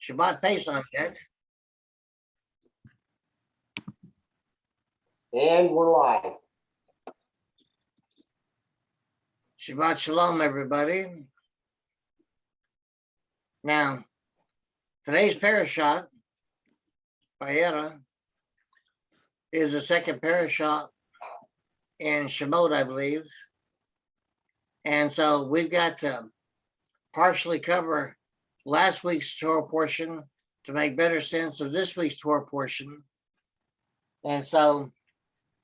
Shabbat face on it. And we're live. Shabbat shalom, everybody. Now, today's parashat, Vayera, is the second parashat in Shemot, I believe. And so we've got to partially cover last week's Torah portion to make better sense of this week's Torah portion. And so,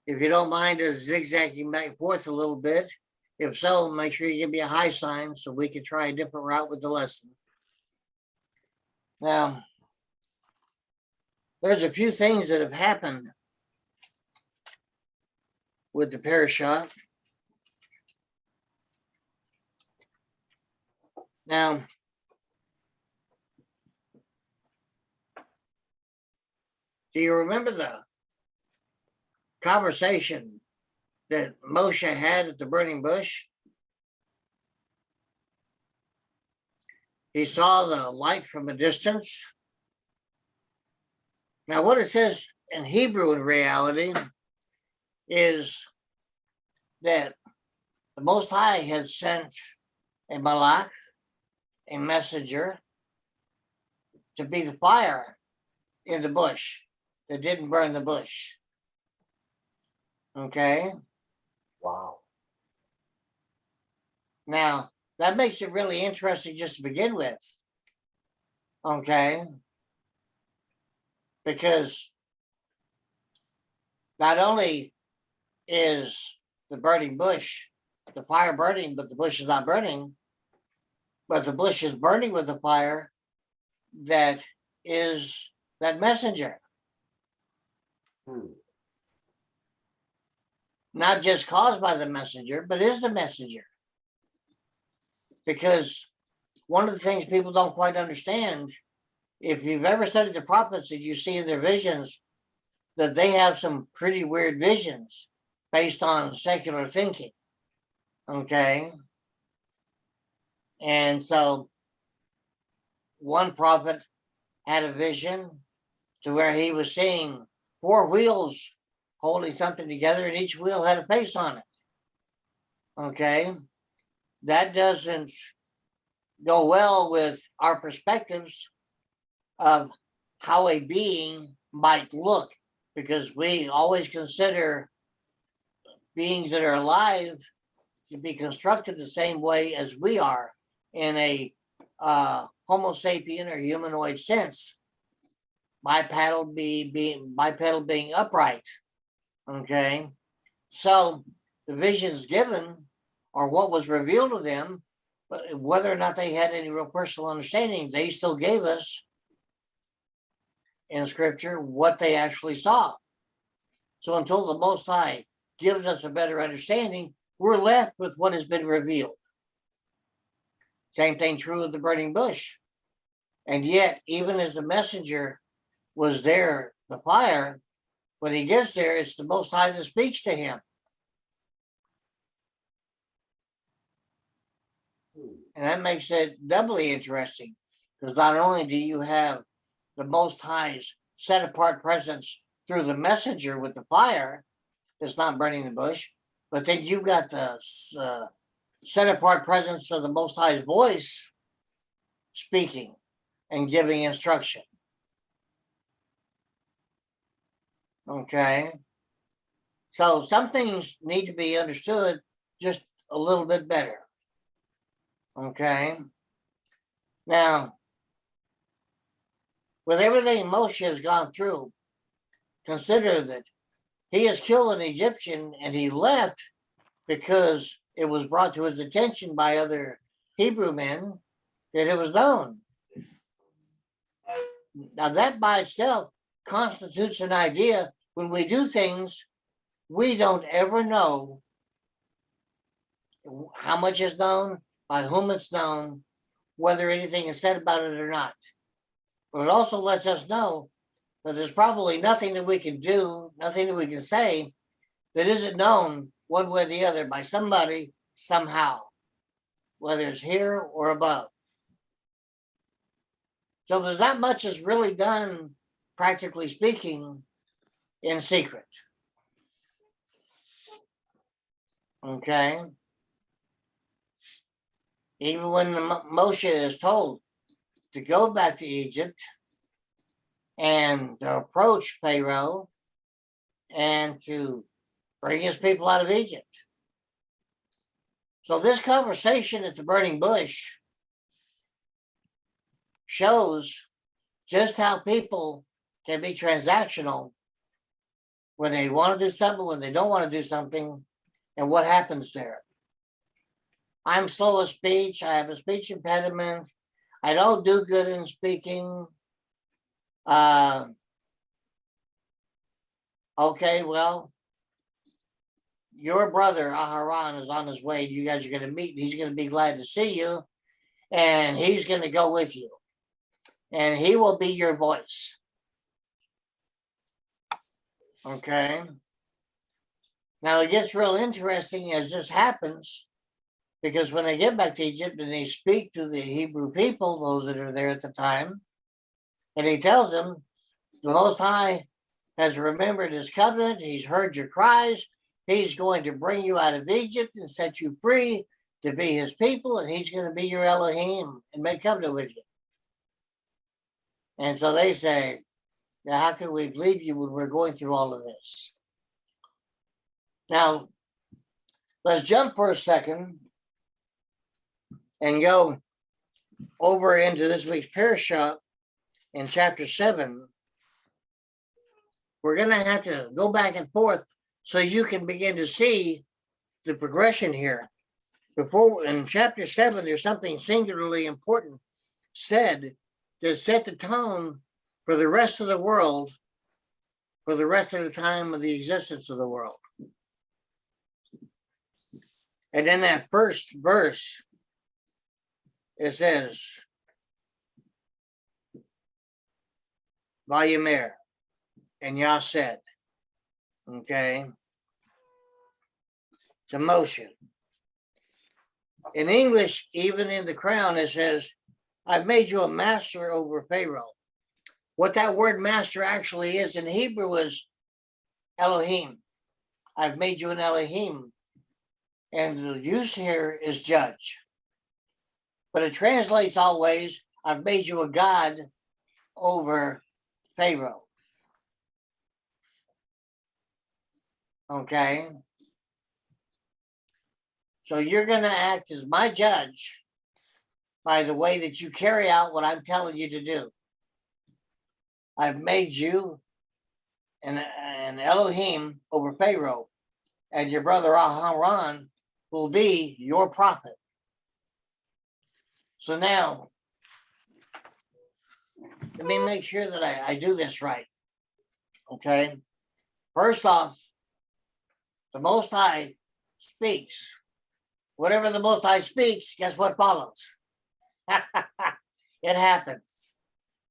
if you don't mind zigzagging back and forth a little bit, if so, make sure you give me a high sign so we can try a different route with the lesson. Now, there's a few things that have happened with the parashat. Now, do you remember the conversation that Moshe had at the burning bush? He saw the light from a distance. Now, what it says in Hebrew in reality is that the Most High had sent a malach, a messenger, to be the fire in the bush that didn't burn the bush. Okay? Wow. Now, that makes it really interesting just to begin with. Okay? Because not only is the burning bush, the fire burning, but the bush is not burning, but the bush is burning with the fire that is that messenger. Not just caused by the messenger, but is the messenger. Because one of the things people don't quite understand, if you've ever studied the prophets and you see in their visions that they have some pretty weird visions based on secular thinking. Okay. And so one prophet had a vision to where he was seeing 4 wheels holding something together and each wheel had a face on it. Okay. That doesn't go well with our perspectives of how a being might look, because we always consider beings that are alive to be constructed the same way as we are in a Homo sapien or humanoid sense. Bipedal being upright. Okay, so the visions given or what was revealed to them, but whether or not they had any real personal understanding, they still gave us in scripture what they actually saw. So until the Most High gives us a better understanding, we're left with what has been revealed. Same thing true with the burning bush. And yet, even as the messenger was there, the fire, when he gets there, it's the Most High that speaks to him. And that makes it doubly interesting, because not only do you have the Most High's set apart presence through the messenger with the fire that's not burning the bush, but then you've got the set apart presence of the Most High's voice speaking and giving instruction. Okay. So some things need to be understood just a little bit better. Okay. Now, with everything Moshe has gone through, consider that he has killed an Egyptian and he left because it was brought to his attention by other Hebrew men that it was known. Now, that by itself constitutes an idea. When we do things, we don't ever know how much is known, by whom it's known, whether anything is said about it or not. But it also lets us know that there's probably nothing that we can do, nothing that we can say that isn't known one way or the other by somebody, somehow, whether it's here or above. So there's not much that's really done, practically speaking, in secret. Okay. Even when Moshe is told to go back to Egypt and to approach Pharaoh and to bring his people out of Egypt. So this conversation at the burning bush shows just how people can be transactional when they want to do something, when they don't want to do something, and what happens there. I'm slow of speech. I have a speech impediment. I don't do good in speaking. Okay, well, your brother Aharon is on his way. You guys are going to meet. He's going to be glad to see you, and he's going to go with you, and he will be your voice. Okay. Now it gets real interesting as this happens, because when they get back to Egypt and they speak to the Hebrew people, those that are there at the time, and he tells them, the Most High has remembered his covenant. He's heard your cries. He's going to bring you out of Egypt and set you free to be his people, and he's going to be your Elohim and make covenant with you. And so they say, now, how can we believe you when we're going through all of this? Now, let's jump for a second and go over into this week's parashah in chapter 7. We're going to have to go back and forth so you can begin to see the progression here. Before, in chapter 7, there's something singularly important said to set the tone for the rest of the world, for the rest of the time of the existence of the world. And in that first verse, it says, Vayomer, and Yah said, okay, to Moshe. In English, even in the Crown, it says, I've made you a master over Pharaoh. What that word master actually is in Hebrew is Elohim. I've made you an Elohim. And the use here is judge. But it translates always, I've made you a God over Pharaoh. Okay. So you're going to act as my judge by the way that you carry out what I'm telling you to do. I've made you an Elohim over Pharaoh, and your brother Aharon will be your prophet. So now, let me make sure that I do this right. Okay. First off, the Most High speaks. Whatever the Most High speaks, guess what follows? It happens.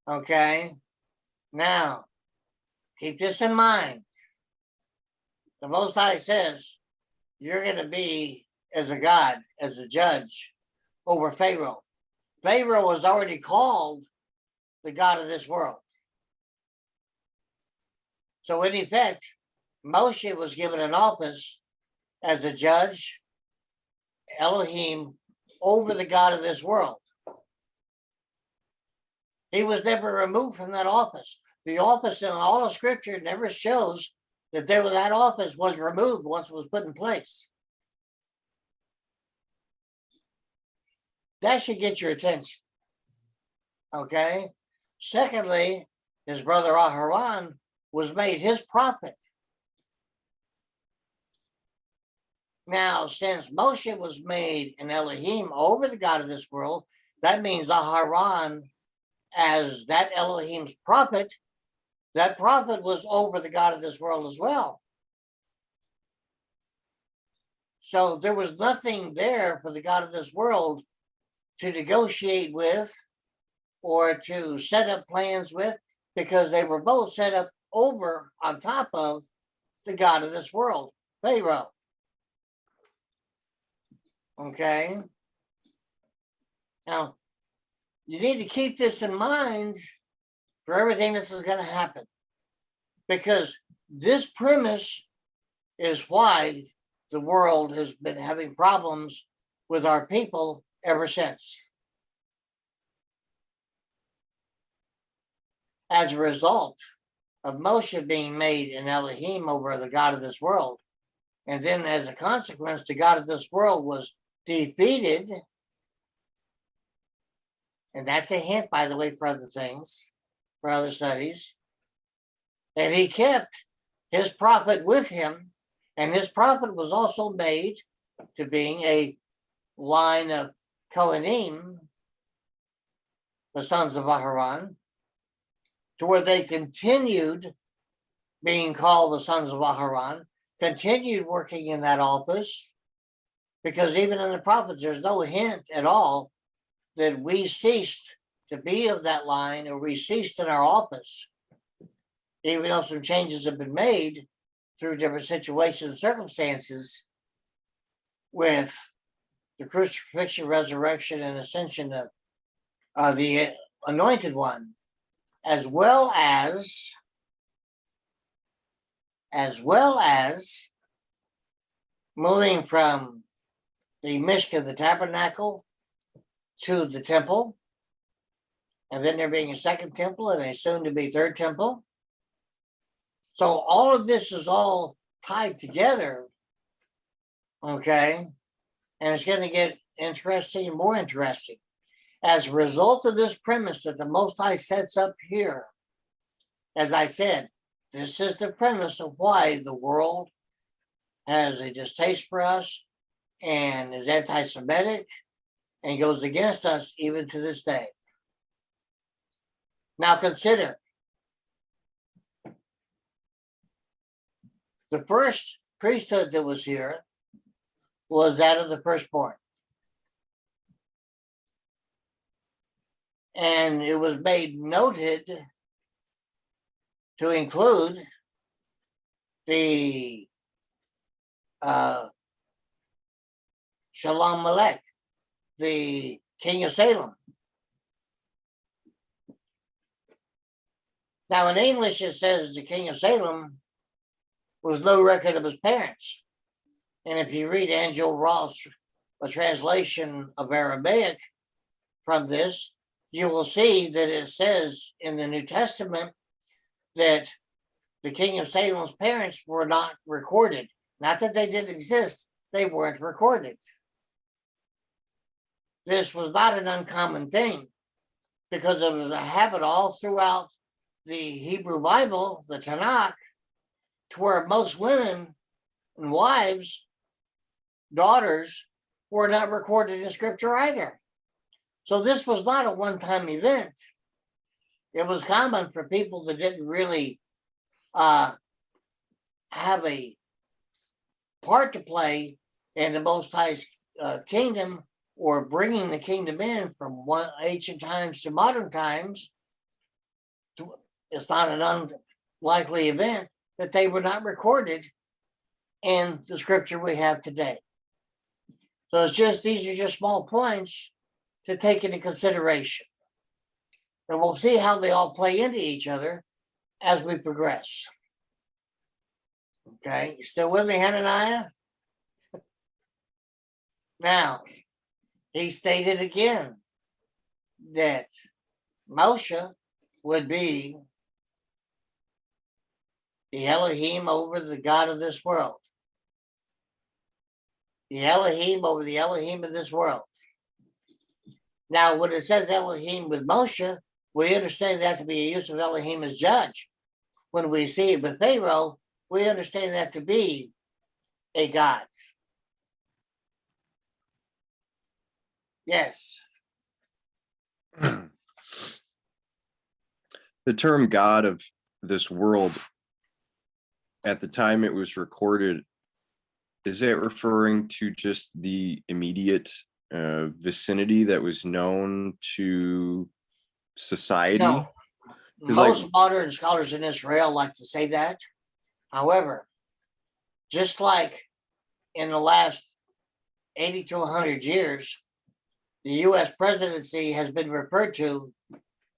Okay. Now, keep this in mind. The Most High says you're going to be as a God, as a judge over Pharaoh. Pharaoh was already called the God of this world. So in effect, Moshe was given an office as a judge, Elohim, over the God of this world. He was never removed from that office. The office in all of Scripture never shows that that office was removed once it was put in place. That should get your attention. Okay? Secondly, his brother Aharon was made his prophet. Now, since Moshe was made an Elohim over the God of this world, that means Aharon, as that Elohim's prophet, that prophet was over the God of this world as well. So there was nothing there for the God of this world to negotiate with or to set up plans with, because they were both set up over on top of the God of this world, Pharaoh. Okay. Now, you need to keep this in mind for everything this is going to happen, because this premise is why the world has been having problems with our people ever since. As a result of Moshe being made an Elohim over the God of this world, and then as a consequence, the God of this world was defeated. And that's a hint, by the way, for other things, for other studies. And he kept his prophet with him, and his prophet was also made to being a line of Kohanim, the sons of Aharon, to where they continued being called the sons of Aharon, continued working in that office, because even in the prophets, there's no hint at all that we ceased to be of that line or we ceased in our office, even though some changes have been made through different situations and circumstances with the crucifixion, resurrection, and ascension of the anointed one, as well as moving from the Mishkan, the tabernacle, to the temple, and then there being a second temple and a soon to be third temple. So all of this is all tied together, okay? And it's going to get interesting and more interesting. As a result of this premise that the Most High sets up here, as I said, this is the premise of why the world has a distaste for us and is anti-Semitic and goes against us even to this day. Now consider, the first priesthood that was here was that of the firstborn. And it was made noted to include the Shalom Melech, the king of Salem. Now in English it says the king of Salem was no record of his parents. And if you read Angel Ross, a translation of Aramaic from this, you will see that it says in the New Testament that the king of Salem's parents were not recorded. Not that they didn't exist, they weren't recorded. This was not an uncommon thing because it was a habit all throughout the Hebrew Bible, the Tanakh, to where most women and wives, daughters, were not recorded in scripture either. So this was not a one-time event. It was common for people that didn't really have a part to play in the Most High's kingdom, or bringing the kingdom in from one ancient times to modern times. It's not an unlikely event that they were not recorded in the scripture we have today. So these are just small points to take into consideration. And we'll see how they all play into each other as we progress. Okay, you still with me, Hananiah? Now, he stated again that Moshe would be the Elohim over the God of this world. The Elohim over the Elohim of this world. Now, when it says Elohim with Moshe, we understand that to be a use of Elohim as judge. When we see it with Pharaoh, we understand that to be a God. Yes. The term God of this world, at the time it was recorded, is it referring to just the immediate vicinity that was known to society? No. Most modern scholars in Israel like to say that. However, just like in the last 80 to 100 years, the US presidency has been referred to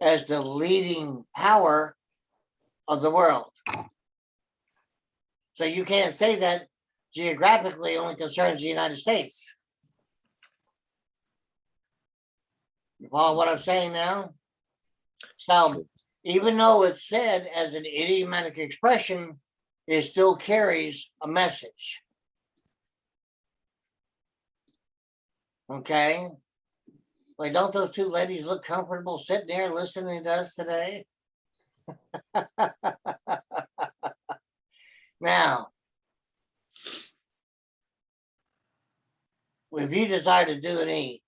as the leading power of the world. So you can't say that geographically only concerns the United States. You follow what I'm saying now? So even though it's said as an idiomatic expression, it still carries a message. Okay? Like, don't those two ladies look comfortable sitting there listening to us today? Now, if you desire to do any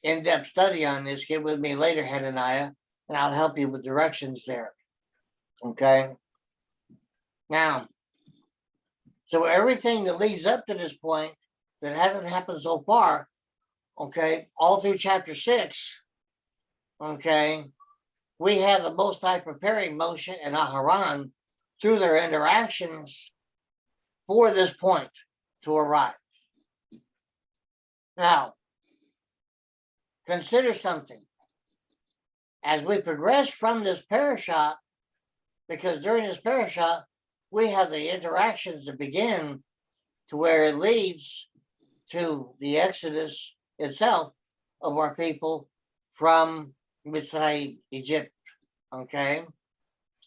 in-depth study on this, get with me later, Hananiah, and I'll help you with directions there. Okay? Now, so everything that leads up to this point that hasn't happened so far, okay, all through chapter 6, okay, we have the Most High preparing Moshe and Aharon through their interactions for this point to arrive. Now, consider something. As we progress from this parasha, because during this parasha, we have the interactions that begin to where it leads to the exodus itself of our people from Mitzrayim, Egypt. Okay,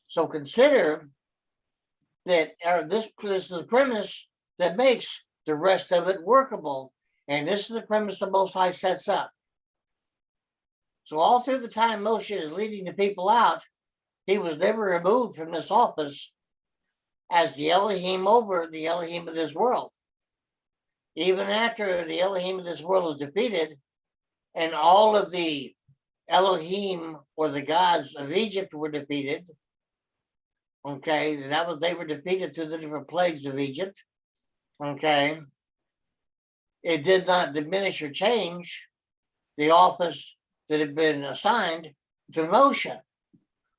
so consider that this is the premise that makes the rest of it workable, and this is the premise the Most High sets up. So all through the time Moshe is leading the people out, he was never removed from this office as the Elohim over the Elohim of this world. Even after the Elohim of this world is defeated, and all of the Elohim or the gods of Egypt were defeated, okay, they were defeated through the different plagues of Egypt, okay, it did not diminish or change the office that had been assigned to Moshe.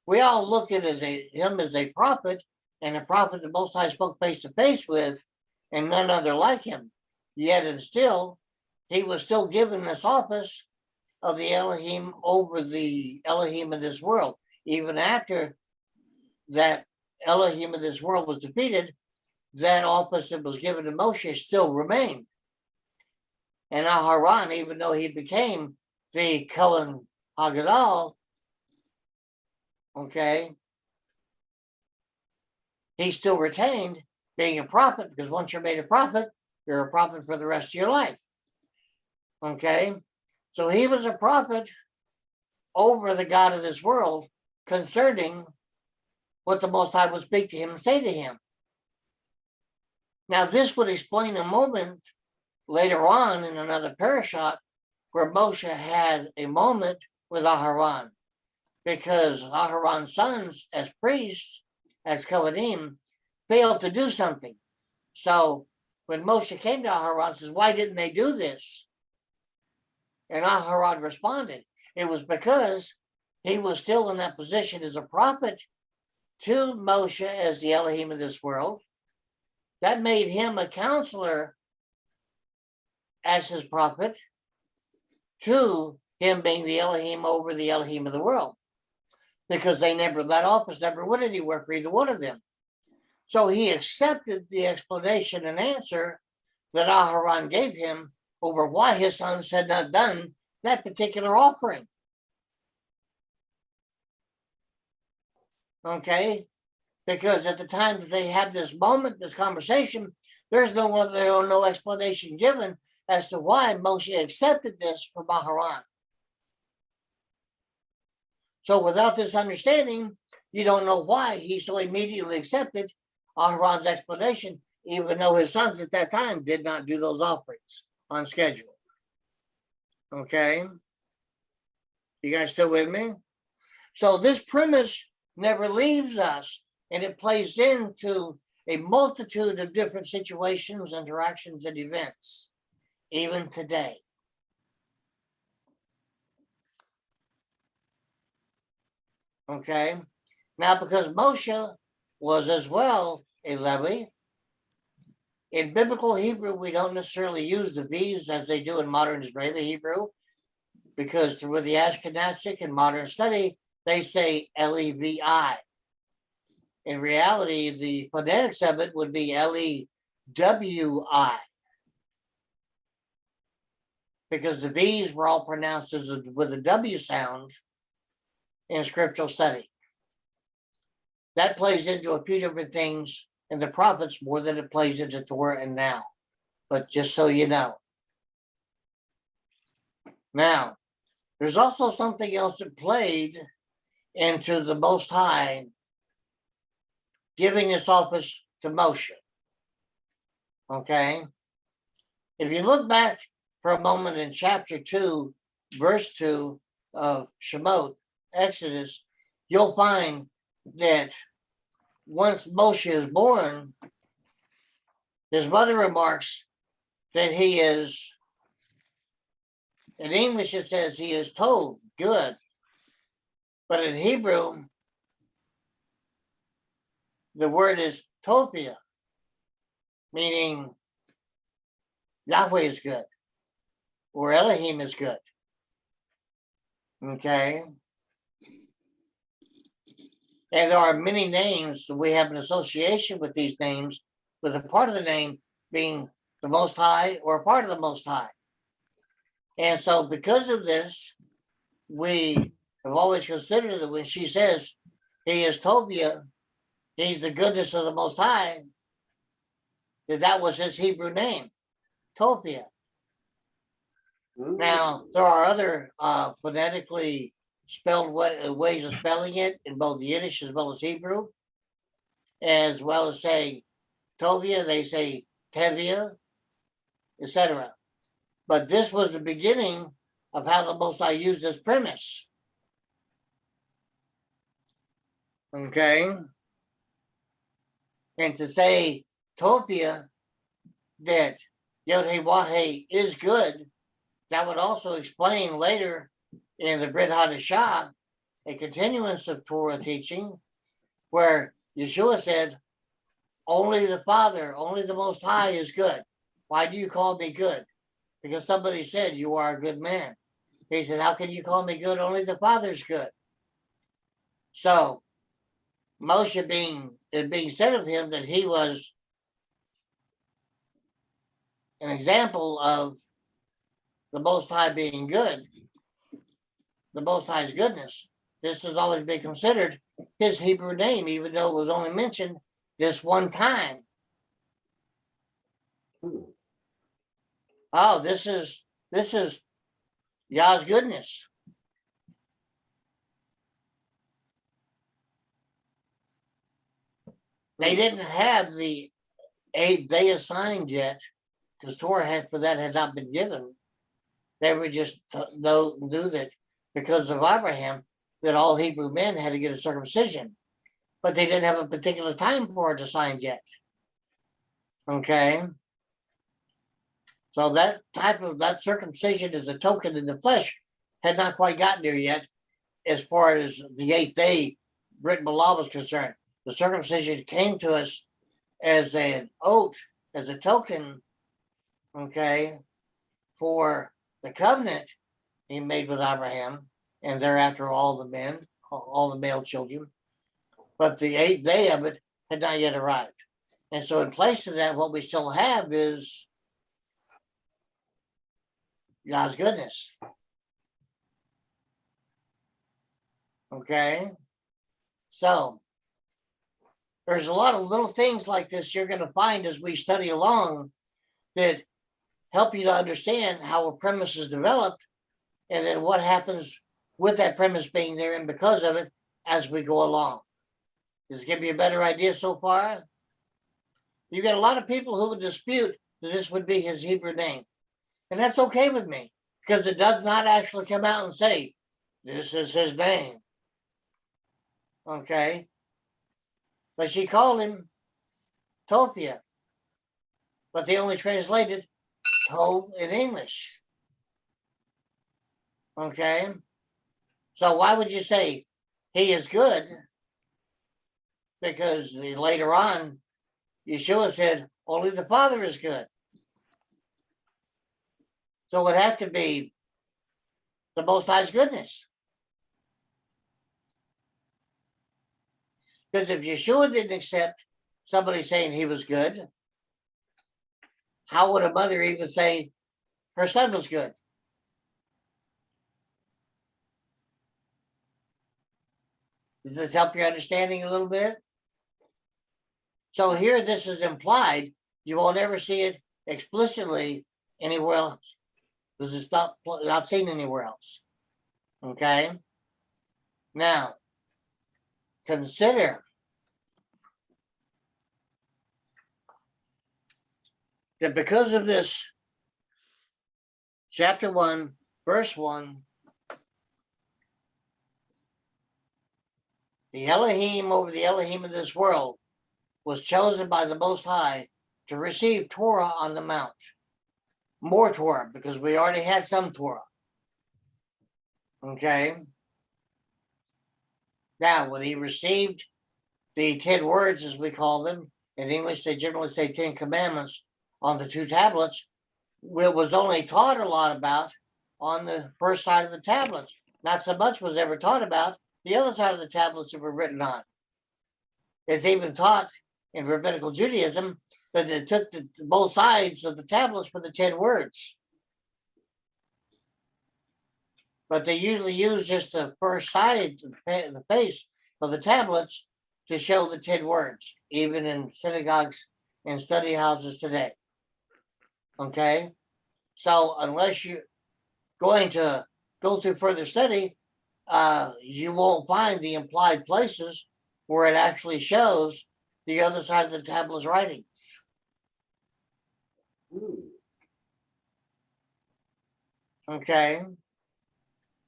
We all look at him as a prophet, and a prophet the Most High spoke face to face with, and none other like him. Yet and still, he was still given this office of the Elohim over the Elohim of this world. Even after that Elohim of this world was defeated, that office that was given to Moshe still remained. And Aharon, even though he became the Kohen Hagadol, okay, he still retained being a prophet, because once you're made a prophet, you're a prophet for the rest of your life. Okay, so he was a prophet over the God of this world concerning what the Most High would speak to him and say to him. Now, this would explain a moment later on in another parasha where Moshe had a moment with Aharon, because Aharon's sons, as priests, as Kohanim, failed to do something. So when Moshe came to Aharon, says, "Why didn't they do this?" And Aharon responded, it was because he was still in that position as a prophet to Moshe as the Elohim of this world. That made him a counselor as his prophet to him being the Elohim over the Elohim of the world, because that office never went anywhere for either one of them. So he accepted the explanation and answer that Aharon gave him over why his sons had not done that particular offering. Okay, because at the time that they had this moment, this conversation, there's no explanation given as to why Moshe accepted this from Aharon. So without this understanding, you don't know why he so immediately accepted Aharon's explanation, even though his sons at that time did not do those offerings on schedule. Okay? You guys still with me? So this premise never leaves us, and it plays into a multitude of different situations, interactions, and events, even today. Okay? Now, because Moshe was as well a Levi, In biblical Hebrew, we don't necessarily use the V's as they do in modern Israeli Hebrew, because with the Ashkenazic and modern study, they say Levi. In reality, the phonetics of it would be Lewi, because the V's were all pronounced as with a W sound in scriptural study. That plays into a few different things in the prophets more than it plays into Torah and now. But just so you know. Now, there's also something else that played into the Most High giving this office to Moshe. Okay? If you look back for a moment in chapter 2, verse 2 of Shemot, Exodus, you'll find that once Moshe is born, his mother remarks that he is, in English it says he is told, good. But in Hebrew, the word is topia, meaning Yahweh is good, or Elohim is good. Okay? And there are many names that we have an association with these names, with a part of the name being the Most High or a part of the Most High. And so because of this, we have always considered that when she says he is Tobia, he's the goodness of the Most High, that was his Hebrew name, Topia. Now, there are other phonetically spelled ways of spelling it in both Yiddish as well as Hebrew, as well as saying Tovia, they say Tevia, etc. But this was the beginning of how the Most High used this premise. Okay? And to say Topia, that Yod-Heh-Wah-Heh is good, that would also explain later in the Brit Hadashah, a continuance of Torah teaching, where Yeshua said, only the Father, only the Most High is good. Why do you call me good? Because somebody said you are a good man. He said, how can you call me good? Only the Father's good. So Moshe being said of him that he was an example of the Most High being good, the Most High's goodness. This has always been considered his Hebrew name, even though it was only mentioned this one time. Oh, this is Yah's goodness. They didn't have the 8th day assigned yet, because Torah had not been given. They were just knew that because of Abraham, that all Hebrew men had to get a circumcision, but they didn't have a particular time for it assigned yet. Okay, so that circumcision as a token in the flesh had not quite gotten there yet, as far as the 8th day written law was concerned. The circumcision came to us as an oath, as a token, okay, for the covenant he made with Abraham, and thereafter all the men, all the male children. But the 8th day of it had not yet arrived. And so in place of that, what we still have is God's goodness. Okay? So there's a lot of little things like this you're going to find as we study along that help you to understand how a premise is developed and then what happens with that premise being there and because of it as we go along. Does it give you a better idea so far? You get a lot of people who would dispute that this would be his Hebrew name. And that's okay with me, because it does not actually come out and say, this is his name. Okay? But she called him Topia. But they only translated Tob in English. Okay? So why would you say he is good? Because later on, Yeshua said, only the Father is good. So it would have to be the Most High's goodness. Because if Yeshua didn't accept somebody saying he was good, how would a mother even say her son was good? Does this help your understanding a little bit? So here this is implied. You won't ever see it explicitly anywhere else because it's not seen anywhere else. Okay? Now, consider that because of this, chapter 1, verse 1, the Elohim over the Elohim of this world was chosen by the Most High to receive Torah on the Mount. More Torah, because we already had some Torah. Okay? Now, when he received the 10 words, as we call them, in English they generally say 10 commandments on the 2 tablets, it was only taught a lot about on the first side of the tablets. Not so much was ever taught about the other side of the tablets that were written on. It's even taught in rabbinical Judaism that they took both sides of the tablets for the 10 words. But they usually use just the first side, the face of the tablets to show the 10 words, even in synagogues and study houses today. Okay? So unless you're going to go through further study, you won't find the implied places where it actually shows the other side of the tablet's writings. Okay?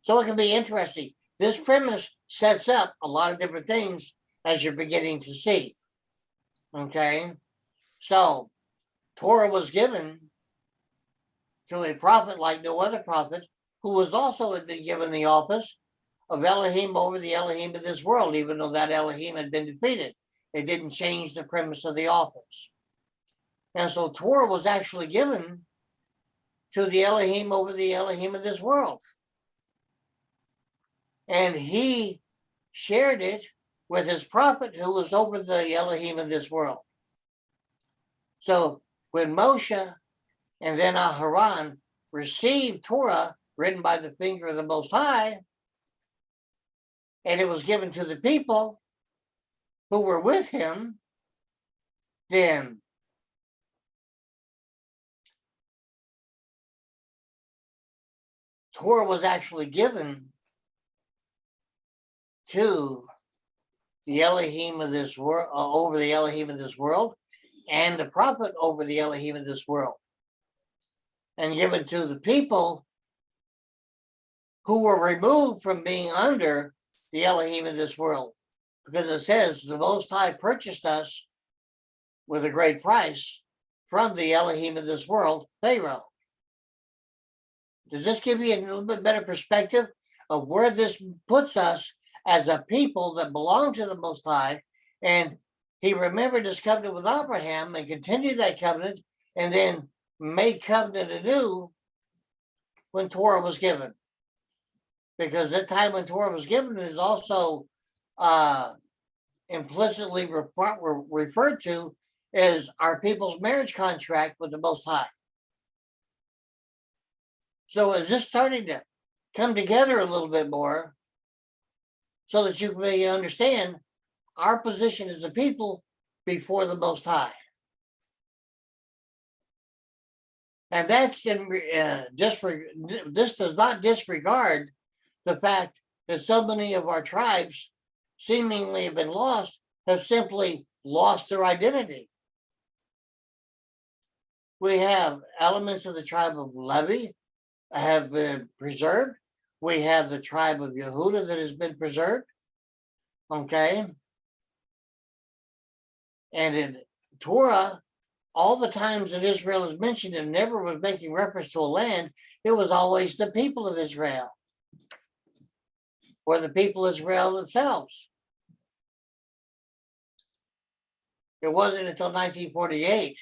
So it can be interesting. This premise sets up a lot of different things as you're beginning to see. Okay? So Torah was given to a prophet like no other prophet, who was also had been given the office of Elohim over the Elohim of this world, even though that Elohim had been defeated. It didn't change the premise of the office. And so Torah was actually given to the Elohim over the Elohim of this world. And he shared it with his prophet who was over the Elohim of this world. So when Moshe and then Aharon received Torah written by the finger of the Most High, and it was given to the people who were with him, then Torah was actually given to the Elohim of this world, over the Elohim of this world, and the prophet over the Elohim of this world, and given to the people who were removed from being under the Elohim of this world. Because it says the Most High purchased us with a great price from the Elohim of this world, Pharaoh. Does this give you a little bit better perspective of where this puts us as a people that belong to the Most High? And he remembered his covenant with Abraham and continued that covenant and then made covenant anew when Torah was given. Because that time when Torah was given is also implicitly referred to as our people's marriage contract with the Most High. So is this starting to come together a little bit more so that you may understand our position as a people before the Most High? And that's this does not disregard the fact that so many of our tribes seemingly have been lost, have simply lost their identity. We have elements of the tribe of Levi have been preserved. We have the tribe of Yehuda that has been preserved. Okay. And in Torah, all the times that Israel is mentioned, and never was making reference to a land, it was always the people of Israel, or the people of Israel themselves. it wasn't until 1948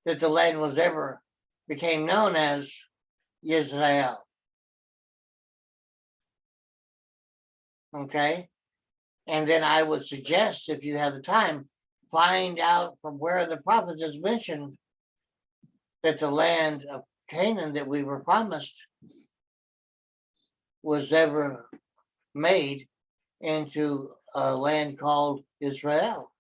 that the land was ever became known as Israel. Okay. And then I would suggest, if you have the time, find out from where the prophet has mentioned that the land of Canaan that we were promised was ever made into a land called Israel.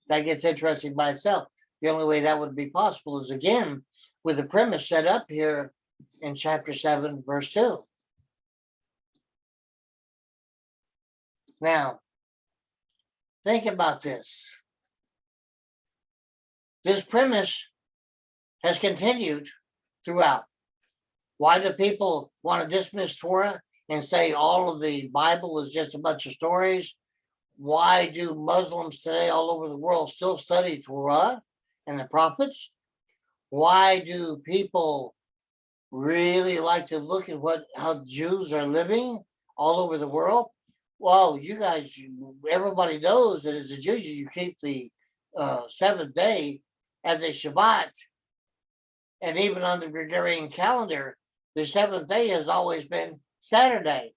That gets interesting by itself. The only way that would be possible is again with the premise set up here in chapter 7, verse 2. Now, think about this. This premise has continued throughout. Why do people want to dismiss Torah and say all of the Bible is just a bunch of stories? Why do Muslims today all over the world still study Torah and the prophets? Why do people really like to look at how Jews are living all over the world? Well, you guys, everybody knows that as a Jew, you keep the seventh day as a Shabbat. And even on the Gregorian calendar, the seventh day has always been Saturday.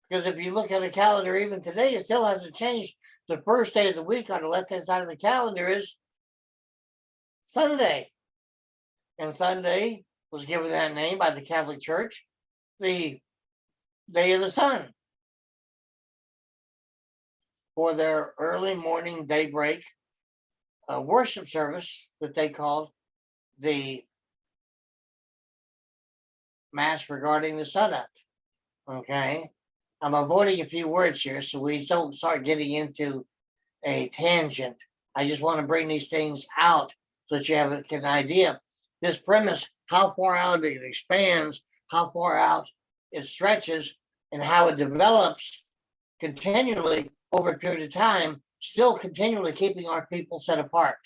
Because if you look at a calendar even today, it still hasn't changed. The first day of the week on the left-hand side of the calendar is Sunday. And Sunday was given that name by the Catholic Church, the day of the sun, for their early morning daybreak worship service that they called the Mass regarding the sun up. Okay. I'm avoiding a few words here so we don't start getting into a tangent. I just want to bring these things out so that you have an idea. This premise, how far out it expands, how far out it stretches, and how it develops continually over a period of time, still continually keeping our people set apart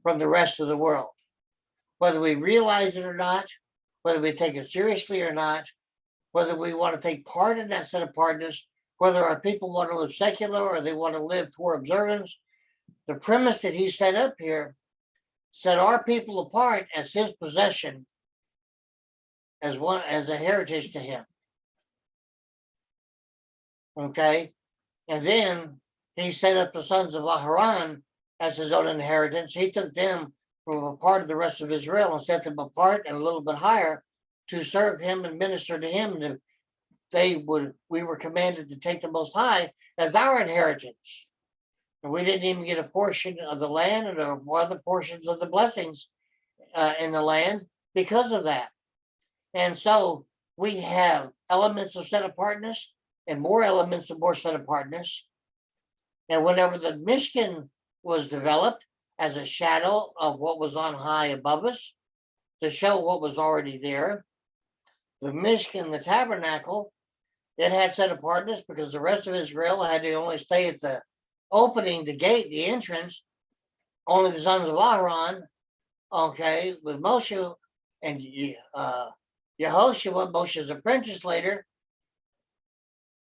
from the rest of the world. Whether we realize it or not, whether we take it seriously or not, whether we want to take part in that set apartness, whether our people want to live secular or they want to live Torah observance, the premise that he set up here set our people apart as his possession, as a heritage to him. Okay, and then he set up the sons of Aharon as his own inheritance. He took them from a part of the rest of Israel and set them apart and a little bit higher to serve him and minister to him. And we were commanded to take the Most High as our inheritance. And we didn't even get a portion of the land or other portions of the blessings in the land because of that. And so we have elements of set apartness and more elements of more set apartness. And whenever the Mishkan was developed as a shadow of what was on high above us, to show what was already there, the Mishkan, the tabernacle, it had set apartness because the rest of Israel had to only stay at the opening, the gate, the entrance. Only the sons of Aharon, okay, with Moshe and Yehoshua, Moshe's apprentice later,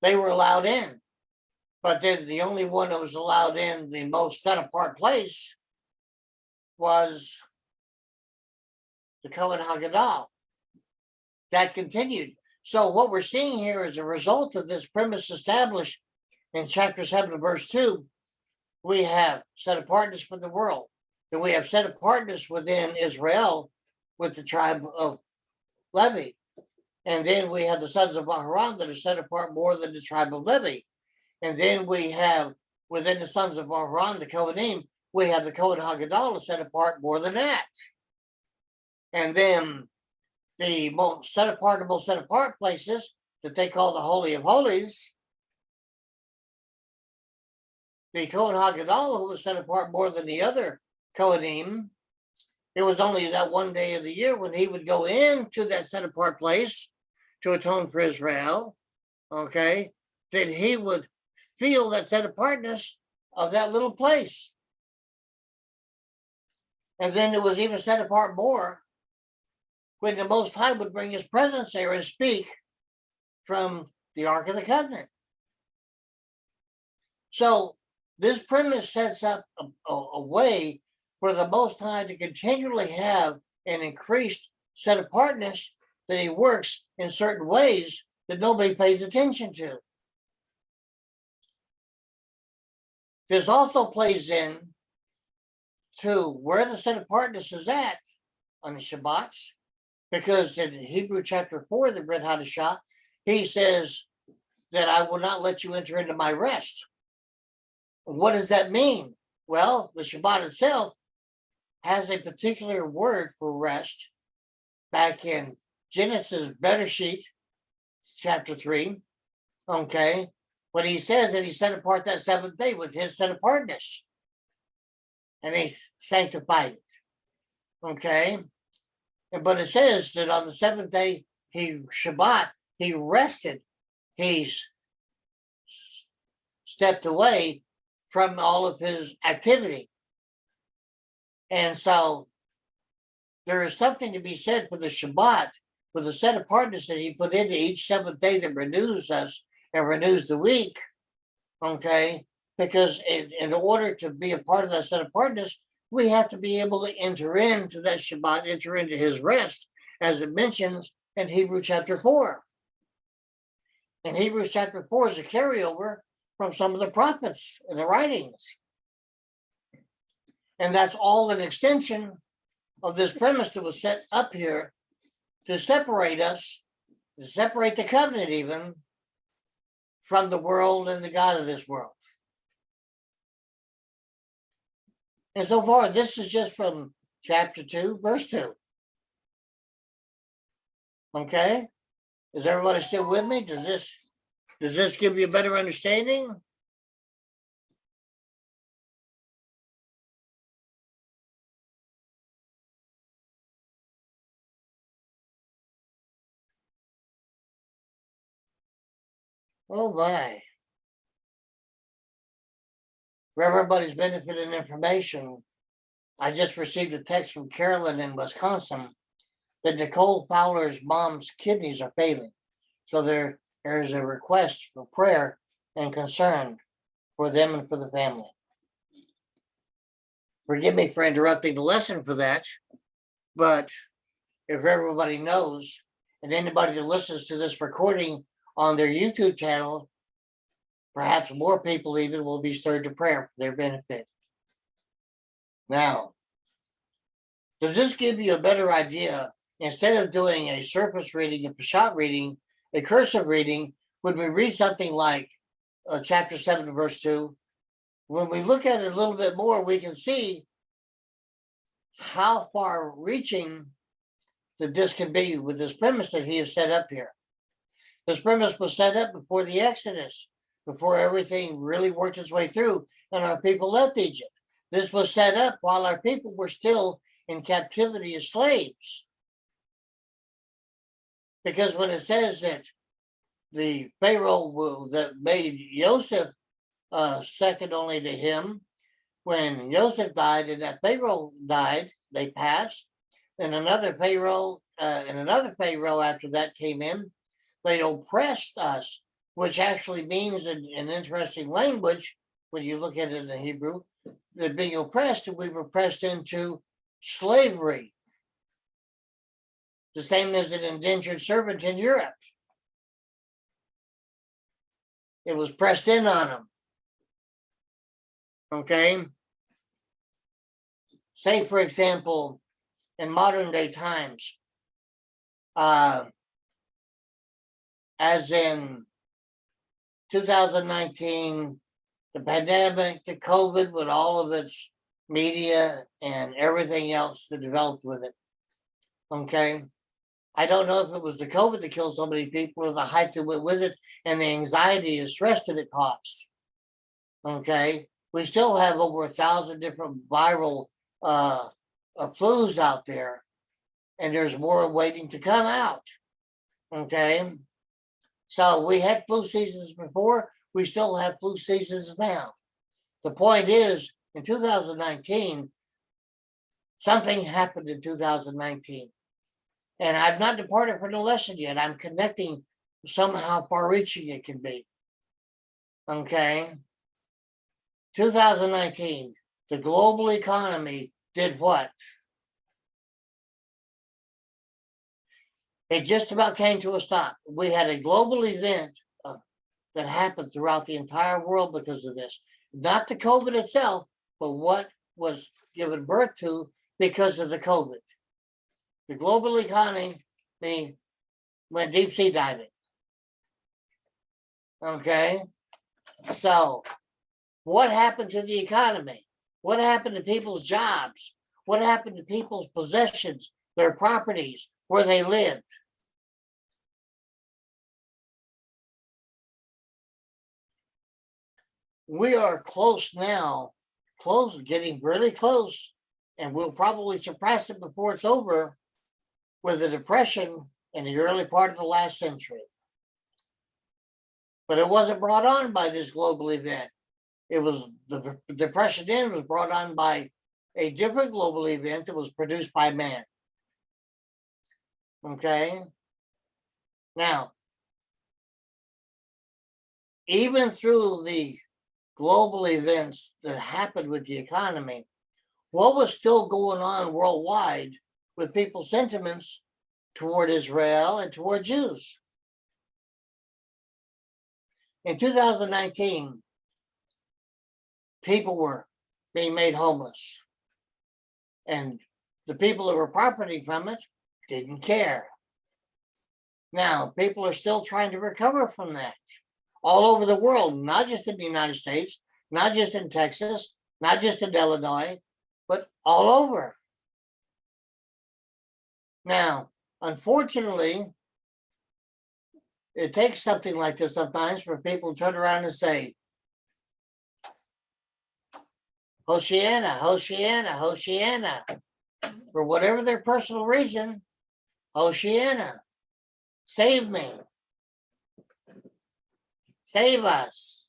they were allowed in. But then the only one that was allowed in the most set apart place was the Kohen Haggadah. That continued. So what we're seeing here is a result of this premise established in chapter 7, verse 2. We have set apartness for the world. And we have set apartness within Israel with the tribe of Levi. And then we have the sons of Aharon that are set apart more than the tribe of Levi. And then we have within the sons of Aharon, the Kohanim, we have the Kohen Haggadah set apart more than that. And then the most set apart places that they call the Holy of Holies, the Kohen Haggadah, who was set apart more than the other Kohanim, it was only that one day of the year when he would go into that set apart place to atone for Israel, okay, that he would feel that set apartness of that little place. And then it was even set apart more when the Most High would bring his presence there and speak from the Ark of the Covenant. So this premise sets up a way for the Most High to continually have an increased set apartness that he works in certain ways that nobody pays attention to. This also plays in to where the set apartness is at on the Shabbats, because in Hebrew chapter 4, the Brit Hadashah, he says that I will not let you enter into my rest. What does that mean? Well, the Shabbat itself has a particular word for rest back in Genesis Bereshit chapter 3. Okay. When he says that he set apart that seventh day with his set apartness and he sanctified it. Okay. But it says that on the seventh day, he rested. He's stepped away from all of his activity. And so there is something to be said for the Shabbat, for the set apartness that he put into each seventh day that renews us and renews the week. Okay. Because in order to be a part of that set apartness, we have to be able to enter into that Shabbat, enter into his rest, as it mentions in Hebrew chapter 4. And Hebrews chapter 4 is a carryover from some of the prophets and the writings. And that's all an extension of this premise that was set up here to separate us, to separate the covenant even from the world and the God of this world. And so far, this is just from chapter 2, verse 2. Okay? Is everybody still with me? Does this give you a better understanding? Oh my. For everybody's benefit and information, I just received a text from Carolyn in Wisconsin that Nicole Fowler's mom's kidneys are failing. So there is a request for prayer and concern for them and for the family. Forgive me for interrupting the lesson for that, but if everybody knows, and anybody that listens to this recording on their YouTube channel, perhaps more people even will be stirred to prayer for their benefit. Now, does this give you a better idea? Instead of doing a surface reading, a Peshat reading, a cursive reading, when we read something like chapter 7, verse 2, when we look at it a little bit more, we can see how far reaching that this can be with this premise that he has set up here. This premise was set up before the Exodus, before everything really worked its way through and our people left Egypt. This was set up while our people were still in captivity as slaves. Because when it says that the Pharaoh that made Joseph second only to him, when Joseph died and that Pharaoh died, they passed. And another Pharaoh after that came in, they oppressed us, which actually means in an interesting language, when you look at it in the Hebrew, that being oppressed, we were pressed into slavery. The same as an indentured servant in Europe. It was pressed in on them. Okay? Say, for example, in modern day times, as in 2019, the pandemic, the COVID, with all of its media and everything else that developed with it. Okay? I don't know if it was the COVID that killed so many people or the hype that went with it and the anxiety and stress that it caused. Okay? We still have over 1,000 different viral flus out there, and there's more waiting to come out. Okay? So we had flu seasons before, we still have flu seasons now. The point is, in 2019, something happened in 2019. And I've not departed from the lesson yet. I'm connecting somehow far reaching it can be. Okay. 2019, the global economy did what? It just about came to a stop. We had a global event that happened throughout the entire world because of this. Not the COVID itself, but what was given birth to because of the COVID. The global economy went deep sea diving. Okay, so what happened to the economy? What happened to people's jobs? What happened to people's possessions, their properties, where they lived? We are close now, getting really close, and we'll probably surpass it before it's over, with the Depression in the early part of the last century. But it wasn't brought on by this global event. It was the Depression then was brought on by a different global event that was produced by man. Okay. Now, even through the global events that happened with the economy, what was still going on worldwide with people's sentiments toward Israel and toward Jews? In 2019, people were being made homeless, and the people that were profiting from it didn't care. Now, people are still trying to recover from that all over the world, not just in the United States, not just in Texas, not just in Illinois, but all over. Now, unfortunately, it takes something like this sometimes for people to turn around and say, Hosanna, Hosanna, Hosanna. For whatever their personal reason, Hosanna, save me. Save us.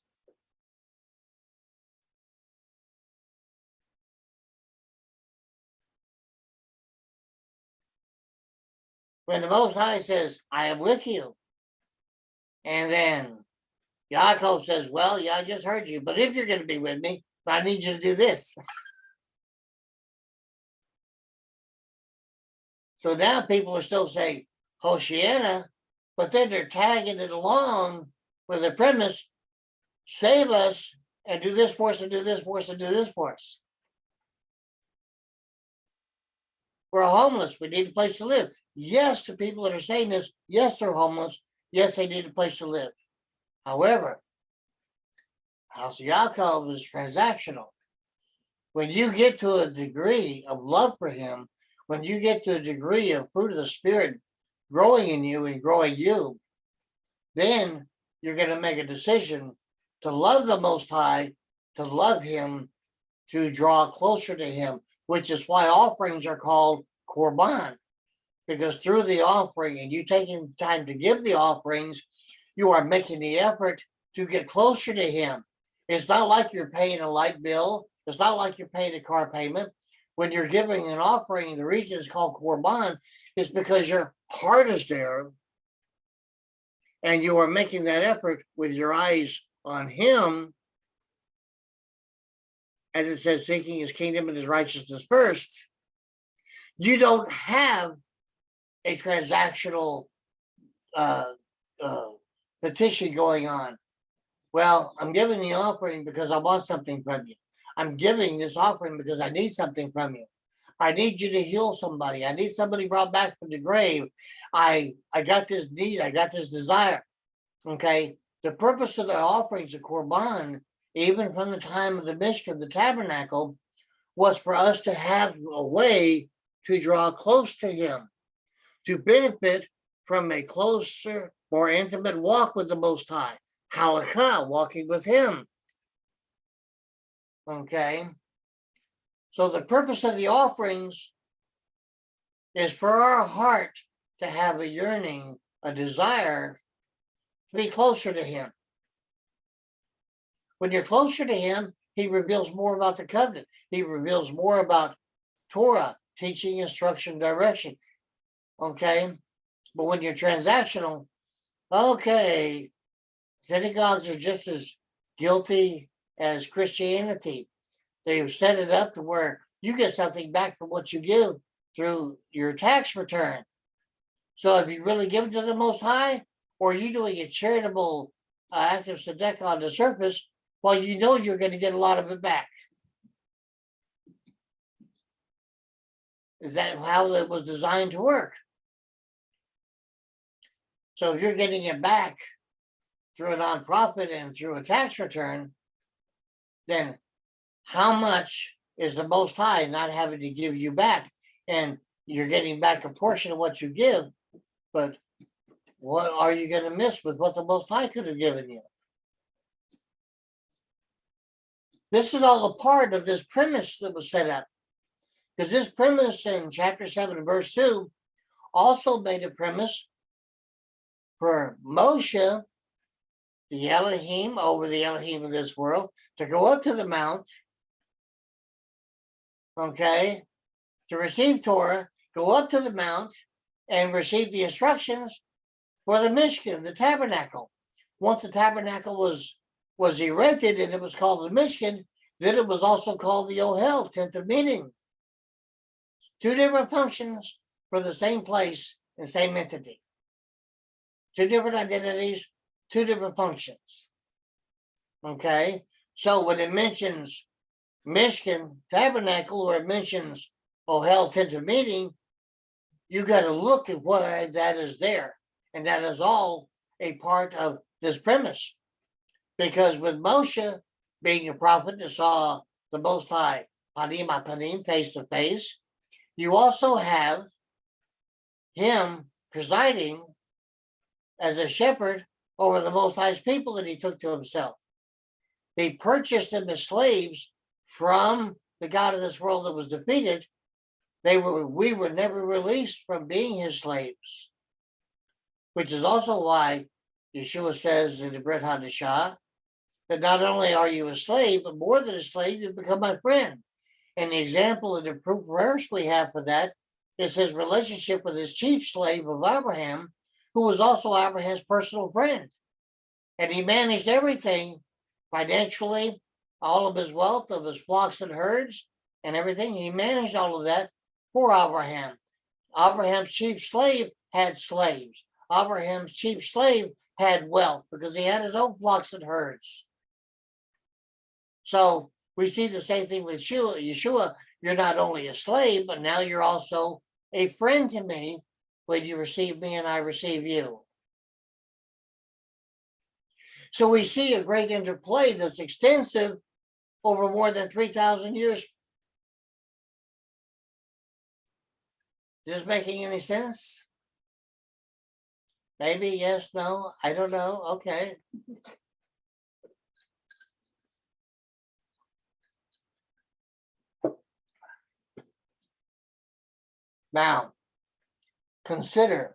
When the Most High says, I am with you, and then Yaakov says, well, yeah, I just heard you, but if you're going to be with me, I need you to do this. So now people are still saying Hosanna, but then they're tagging it along with the premise, save us and do this for us and do this for us and do this for us. We're homeless. We need a place to live. Yes, the people that are saying this, yes, they're homeless. Yes, they need a place to live. However, House of Yaakov is transactional. When you get to a degree of love for him, when you get to a degree of fruit of the Spirit growing in you and growing you, then you're going to make a decision to love the Most High, to love him, to draw closer to him, which is why offerings are called korban, because through the offering and you taking time to give the offerings, you are making the effort to get closer to him. It's not like you're paying a light bill. It's not like you're paying a car payment. When you're giving an offering, the reason it's called korban is because your heart is there and you are making that effort with your eyes on him. As it says, seeking his kingdom and his righteousness first. You don't have a transactional petition going on. Well, I'm giving the offering because I want something from you. I'm giving this offering because I need something from you. I need you to heal somebody. I need somebody brought back from the grave. I got this need. I got this desire. Okay. The purpose of the offerings of korban, even from the time of the Mishkan, the tabernacle, was for us to have a way to draw close to him, to benefit from a closer, more intimate walk with the Most High. Halakha, walking with him. Okay. So the purpose of the offerings is for our heart to have a yearning, a desire to be closer to him. When you're closer to him, he reveals more about the covenant. He reveals more about Torah, teaching, instruction, direction. Okay. But when you're transactional, okay, synagogues are just as guilty as Christianity. They've set it up to where you get something back for what you give through your tax return. So if you really give it to the Most High, or are you doing a charitable act of tzedakah on the surface, well, you know you're going to get a lot of it back. Is that how it was designed to work? So if you're getting it back through a nonprofit and through a tax return, then how much is the Most High not having to give you back? And you're getting back a portion of what you give, but what are you going to miss with what the Most High could have given you? This is all a part of this premise that was set up. Because this premise in chapter 7, verse 2, also made a premise for Moshe, the Elohim, over the Elohim of this world, to go up to the mount, okay, to receive Torah, go up to the mount and receive the instructions for the Mishkan, the tabernacle. Once the tabernacle was erected and it was called the Mishkan, then it was also called the Ohel, tent of meeting. Two different functions for the same place and same entity. Two different identities, two different functions. Okay, so when it mentions Mishkan, tabernacle, or it mentions Ohel, tent of meeting, you got to look at why that is there. And that is all a part of this premise. Because with Moshe being a prophet that saw the Most High, panim panim, face to face, you also have him presiding as a shepherd over the Most High's people that he took to himself. He purchased them as slaves from the God of this world that was defeated. We were never released from being his slaves, which is also why Yeshua says in the Brit Hadashah that not only are you a slave, but more than a slave, you become my friend. And the example of the proof verse we have for that is his relationship with his chief slave of Abraham, who was also Abraham's personal friend. And he managed everything financially, all of his wealth, of his flocks and herds, and everything. He managed all of that for Abraham. Abraham's chief slave had slaves. Abraham's chief slave had wealth because he had his own flocks and herds. So we see the same thing with Yeshua. You're not only a slave, but now you're also a friend to me when you receive me and I receive you. So we see a great interplay that's extensive over more than 3,000 years. Is this making any sense? Maybe, yes, no, I don't know. Okay. Now, consider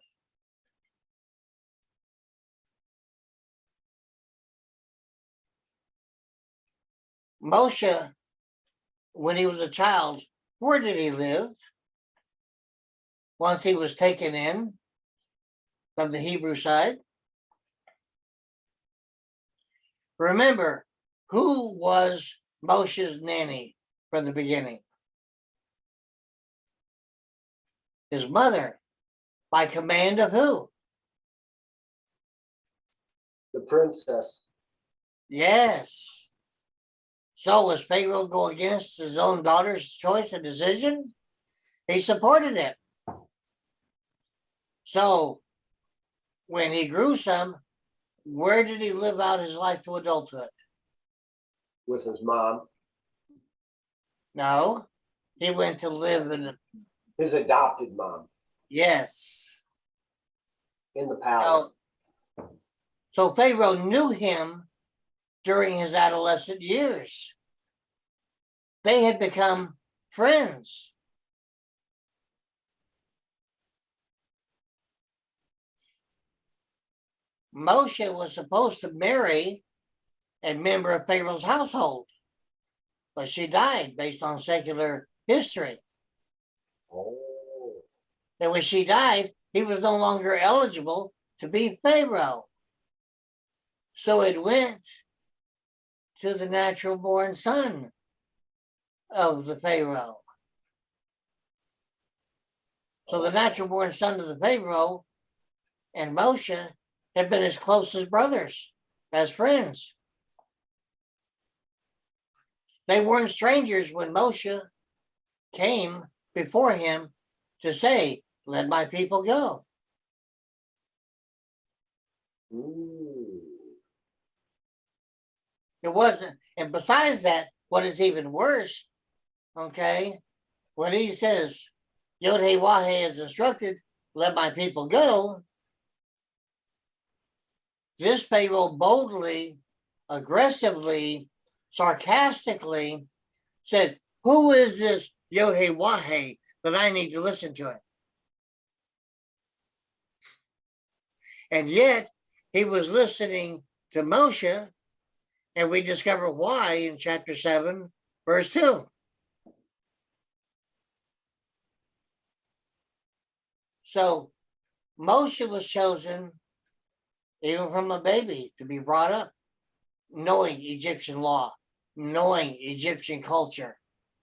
Moshe, when he was a child, where did he live? Once he was taken in from the Hebrew side. Remember, who was Moshe's nanny from the beginning? His mother, by command of who? The princess. Yes. So was Pharaoh go against his own daughter's choice and decision? He supported it. So when he grew some, where did he live out his life to adulthood? With his mom. No, he went to live in, His adopted mom. yes. In the palace. So Pharaoh knew him during his adolescent years. They had become friends. Moshe was supposed to marry a member of Pharaoh's household, but she died based on secular history. Oh. And when she died, he was no longer eligible to be Pharaoh. So it went to the natural born son of the Pharaoh. So the natural born son of the Pharaoh and Moshe have been as close as brothers, as friends. They weren't strangers when Moshe came before him to say, let my people go. Ooh. It wasn't, and besides that, what is even worse, okay, when he says, Yod-Heh-Wah-Heh is instructed, let my people go, this Pharaoh boldly, aggressively, sarcastically said, who is this Yod-Heh-Wah-Heh that I need to listen to it? And yet, he was listening to Moshe, and we discover why in chapter 7, verse 2. So, Moshe was chosen even from a baby to be brought up, knowing Egyptian law, knowing Egyptian culture,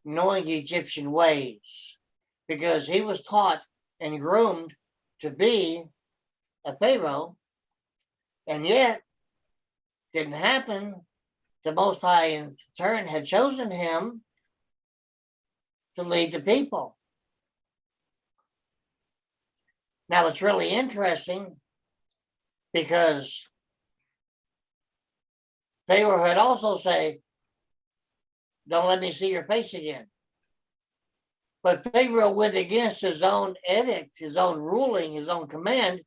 knowing Egyptian ways, because he was taught and groomed to be a Pharaoh, and yet didn't happen. The Most High in turn had chosen him to lead the people. Now it's really interesting because Pharaoh had also said, don't let me see your face again. But Pharaoh went against his own edict, his own ruling, his own command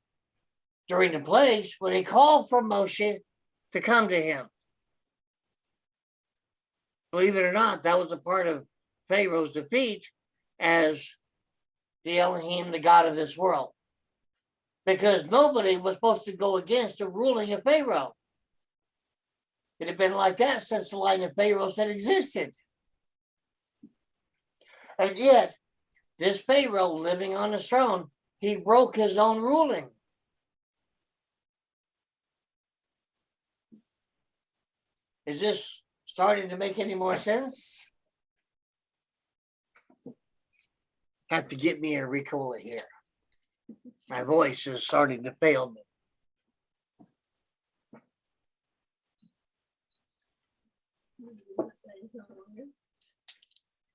during the plagues when he called for Moshe to come to him. Believe it or not, that was a part of Pharaoh's defeat as the Elohim, the God of this world. Because nobody was supposed to go against the ruling of Pharaoh. It had been like that since the line of Pharaohs had existed. And yet, this Pharaoh living on his throne, he broke his own ruling. Is this starting to make any more sense? Have to get me a Ricola here. My voice is starting to fail me.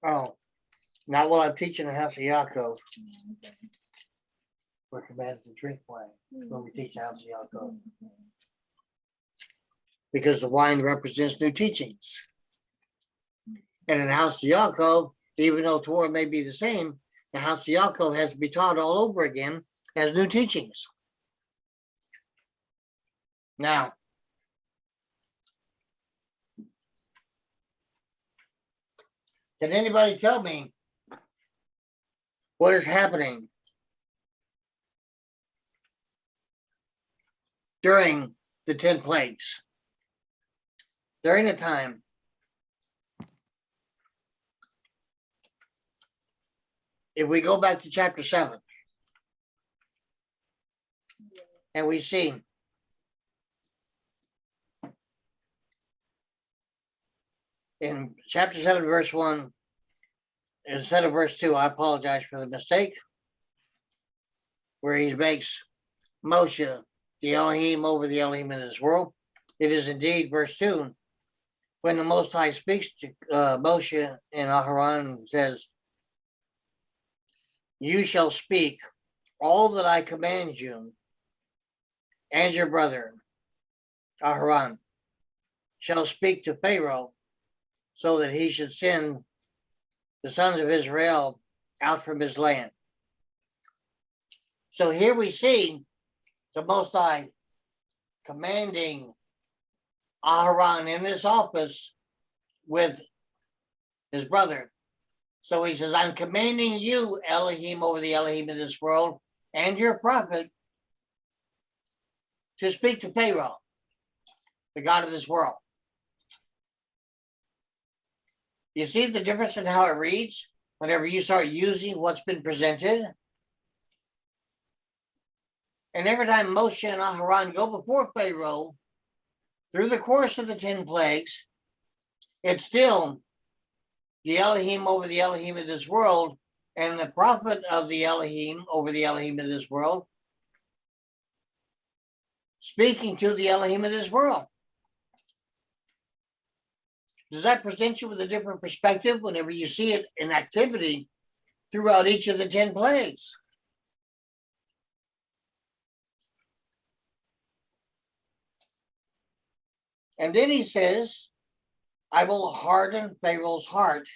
Oh, not while I'm teaching the house of Yaakov. We're commanded to drink wine when we teach the house of Yaakov. Because the wine represents new teachings. And in the house of Yaakov, even though Torah may be the same, the house of Yaakov has to be taught all over again as new teachings. Now, can anybody tell me what is happening during the 10 plagues? During the time if we go back to chapter 7 and we see in chapter 7, verse 1, instead of verse 2, I apologize for the mistake, where he makes Moshe the Elohim over the Elohim in this world. It is indeed verse 2, when the Most High speaks to Moshe and Aharon and says, you shall speak all that I command you, and your brother Aharon shall speak to Pharaoh, so that he should send the sons of Israel out from his land. So here we see the Most High commanding Aharon in this office with his brother. So he says, I'm commanding you, Elohim, over the Elohim of this world, and your prophet, to speak to Pharaoh, the God of this world. You see the difference in how it reads whenever you start using what's been presented? And every time Moshe and Aharon go before Pharaoh, through the course of the 10 plagues, It's still the Elohim over the Elohim of this world, and the prophet of the Elohim over the Elohim of this world, speaking to the Elohim of this world. Does that present you with a different perspective whenever you see it in activity throughout each of the 10 plagues? And then he says, I will harden Pharaoh's heart,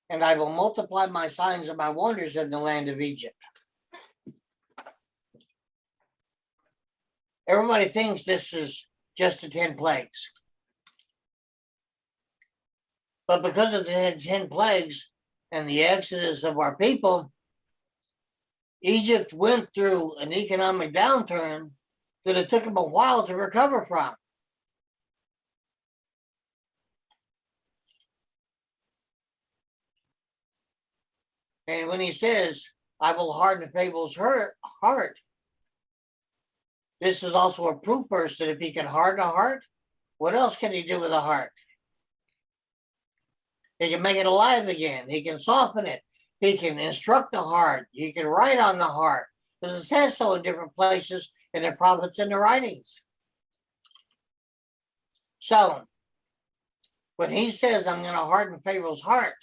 and I will multiply my signs and my wonders in the land of Egypt. Everybody thinks this is just the 10 plagues. But because of the 10 plagues and the exodus of our people, Egypt went through an economic downturn that it took them a while to recover from. And when he says, I will harden Pharaoh's heart, this is also a proof verse that if he can harden a heart, what else can he do with a heart? He can make it alive again. He can soften it. He can instruct the heart. He can write on the heart. Because it says so in different places in the prophets and the writings. So, when he says, I'm going to harden Pharaoh's heart,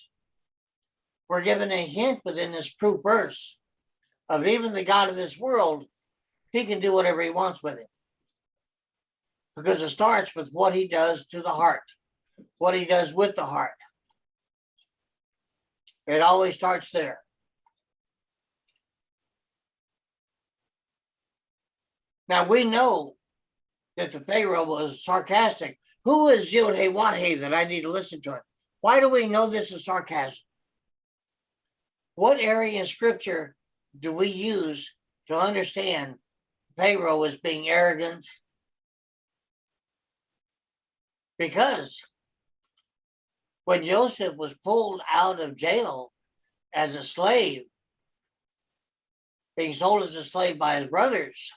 we're given a hint within this proof verse of even the God of this world, he can do whatever he wants with it. Because it starts with what he does to the heart, what he does with the heart. It always starts there. Now we know that the Pharaoh was sarcastic. Who is Yod-Heh-Wah-Heh that I need to listen to it? Why do we know this is sarcasm? What area in scripture do we use to understand Pharaoh as being arrogant? Because when Joseph was pulled out of jail as a slave, being sold as a slave by his brothers,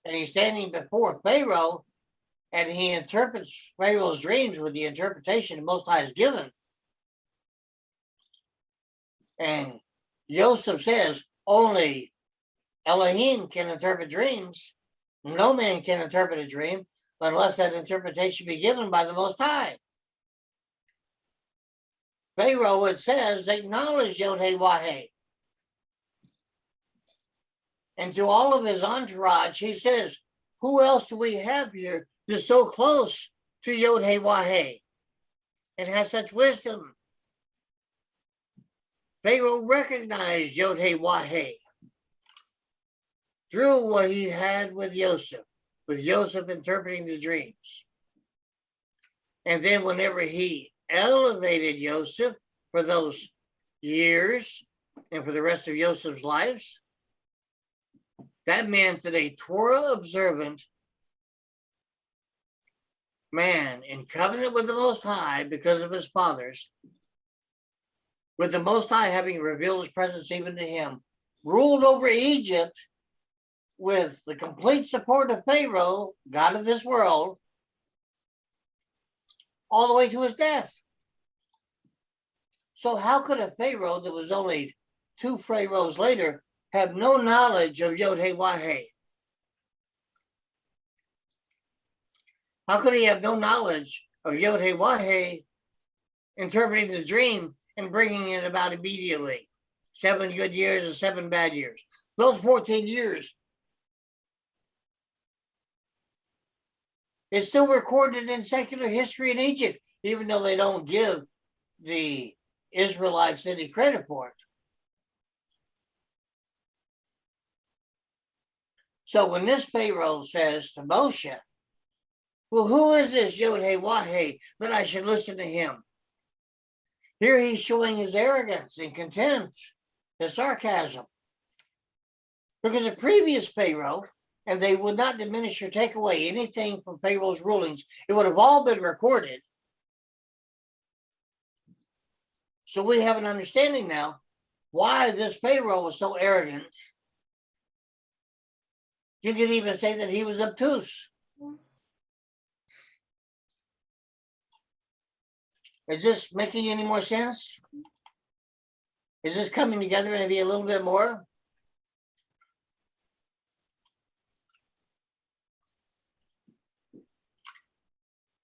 and he's standing before Pharaoh, and he interprets Pharaoh's dreams with the interpretation the Most High has given. And Joseph says, only Elohim can interpret dreams. No man can interpret a dream unless that interpretation be given by the Most High. Pharaoh, it says, acknowledged Yod-Heh-Wah-Heh. And to all of his entourage, he says, who else do we have here that's so close to Yod-Heh-Wah-Heh and has such wisdom? Pharaoh recognized Yod-Heh-Wah-Heh through what he had with Joseph interpreting the dreams. And then whenever he elevated Joseph for those years and for the rest of Joseph's lives, that meant that a Torah observant man in covenant with the Most High because of his fathers, with the Most High having revealed his presence even to him, ruled over Egypt with the complete support of Pharaoh, God of this world, all the way to his death. So how could a Pharaoh that was only 2 pharaohs later have no knowledge of Yod-Heh-Wah-Heh? How could he have no knowledge of Yod-Heh-Wah-Heh interpreting the dream and bringing it about immediately? 7 good years and 7 bad years. Those 14 years. It's still recorded in secular history in Egypt, even though they don't give the Israelites any credit for it. So when this Pharaoh says to Moshe, well, who is this Yod-Heh-Wah-Heh that I should listen to him? Here he's showing his arrogance and contempt, his sarcasm. Because the previous Pharaoh, and they would not diminish or take away anything from Pharaoh's rulings, it would have all been recorded. So we have an understanding now why this Pharaoh was so arrogant. You could even say that he was obtuse. Is this making any more sense? Is this coming together maybe a little bit more?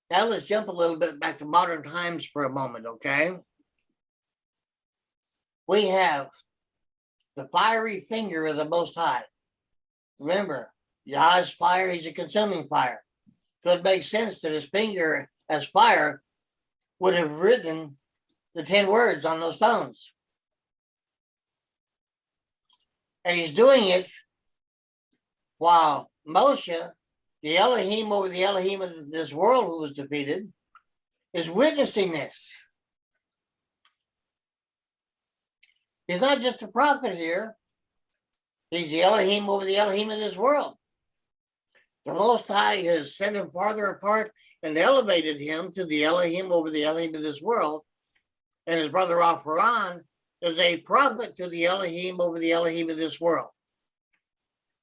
Now let's jump a little bit back to modern times for a moment, okay? We have the fiery finger of the Most High. Remember, Yah's fire, he's a consuming fire. So it makes sense that his finger as fire would have written the 10 words on those stones. And he's doing it while Moshe, the Elohim over the Elohim of this world who was defeated, is witnessing this. He's not just a prophet here. He's the Elohim over the Elohim of this world. The Most High has sent him farther apart and elevated him to the Elohim over the Elohim of this world. And his brother Rapharan is a prophet to the Elohim over the Elohim of this world.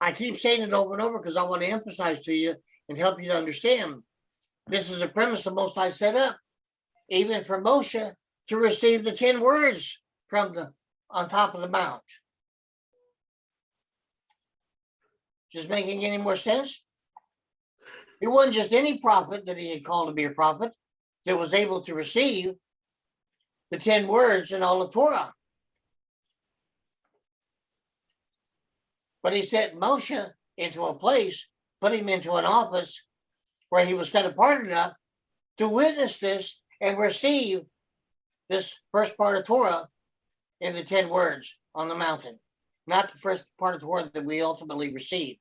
I keep saying it over and over because I want to emphasize to you and help you to understand. This is a premise the Most High set up, even for Moshe to receive the 10 words from the on top of the mount. Just making any more sense? It wasn't just any prophet that he had called to be a prophet that was able to receive the 10 words in all of Torah. But he set Moshe into a place, put him into an office where he was set apart enough to witness this and receive this first part of Torah in the 10 words on the mountain. Not the first part of Torah that we ultimately received.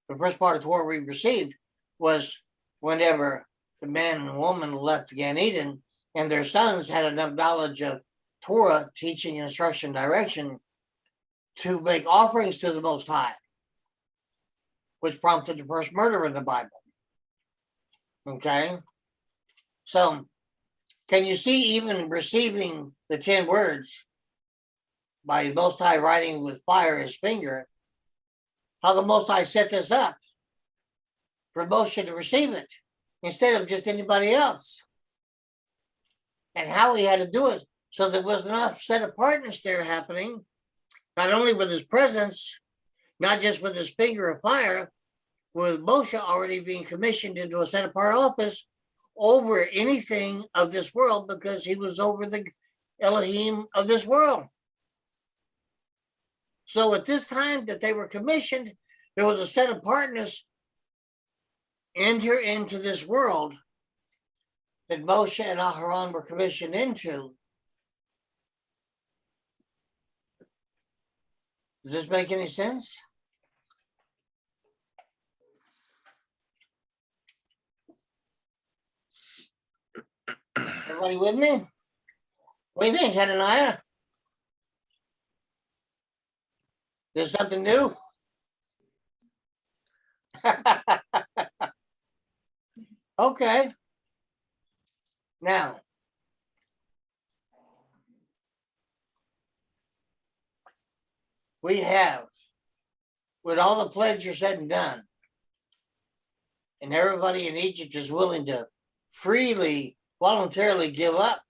The first part of Torah we received was whenever the man and woman left Gan Eden and their sons had enough knowledge of Torah, teaching, instruction, direction to make offerings to the Most High, which prompted the first murder in the Bible. Okay? So, can you see even receiving the 10 words by the Most High writing with fire his finger, how the Most High set this up for Moshe to receive it instead of just anybody else? And how he had to do it so there was enough set apartness there happening, not only with his presence, not just with his finger of fire, with Moshe already being commissioned into a set apart office over anything of this world because he was over the Elohim of this world. So at this time that they were commissioned, there was a set apartness enter into this world that Moshe and Aharon were commissioned into. Does this make any sense? Everybody with me? What do you think, Hananiah? There's something new? Okay. Now, we have, with all the plagues are said and done, and everybody in Egypt is willing to freely, voluntarily give up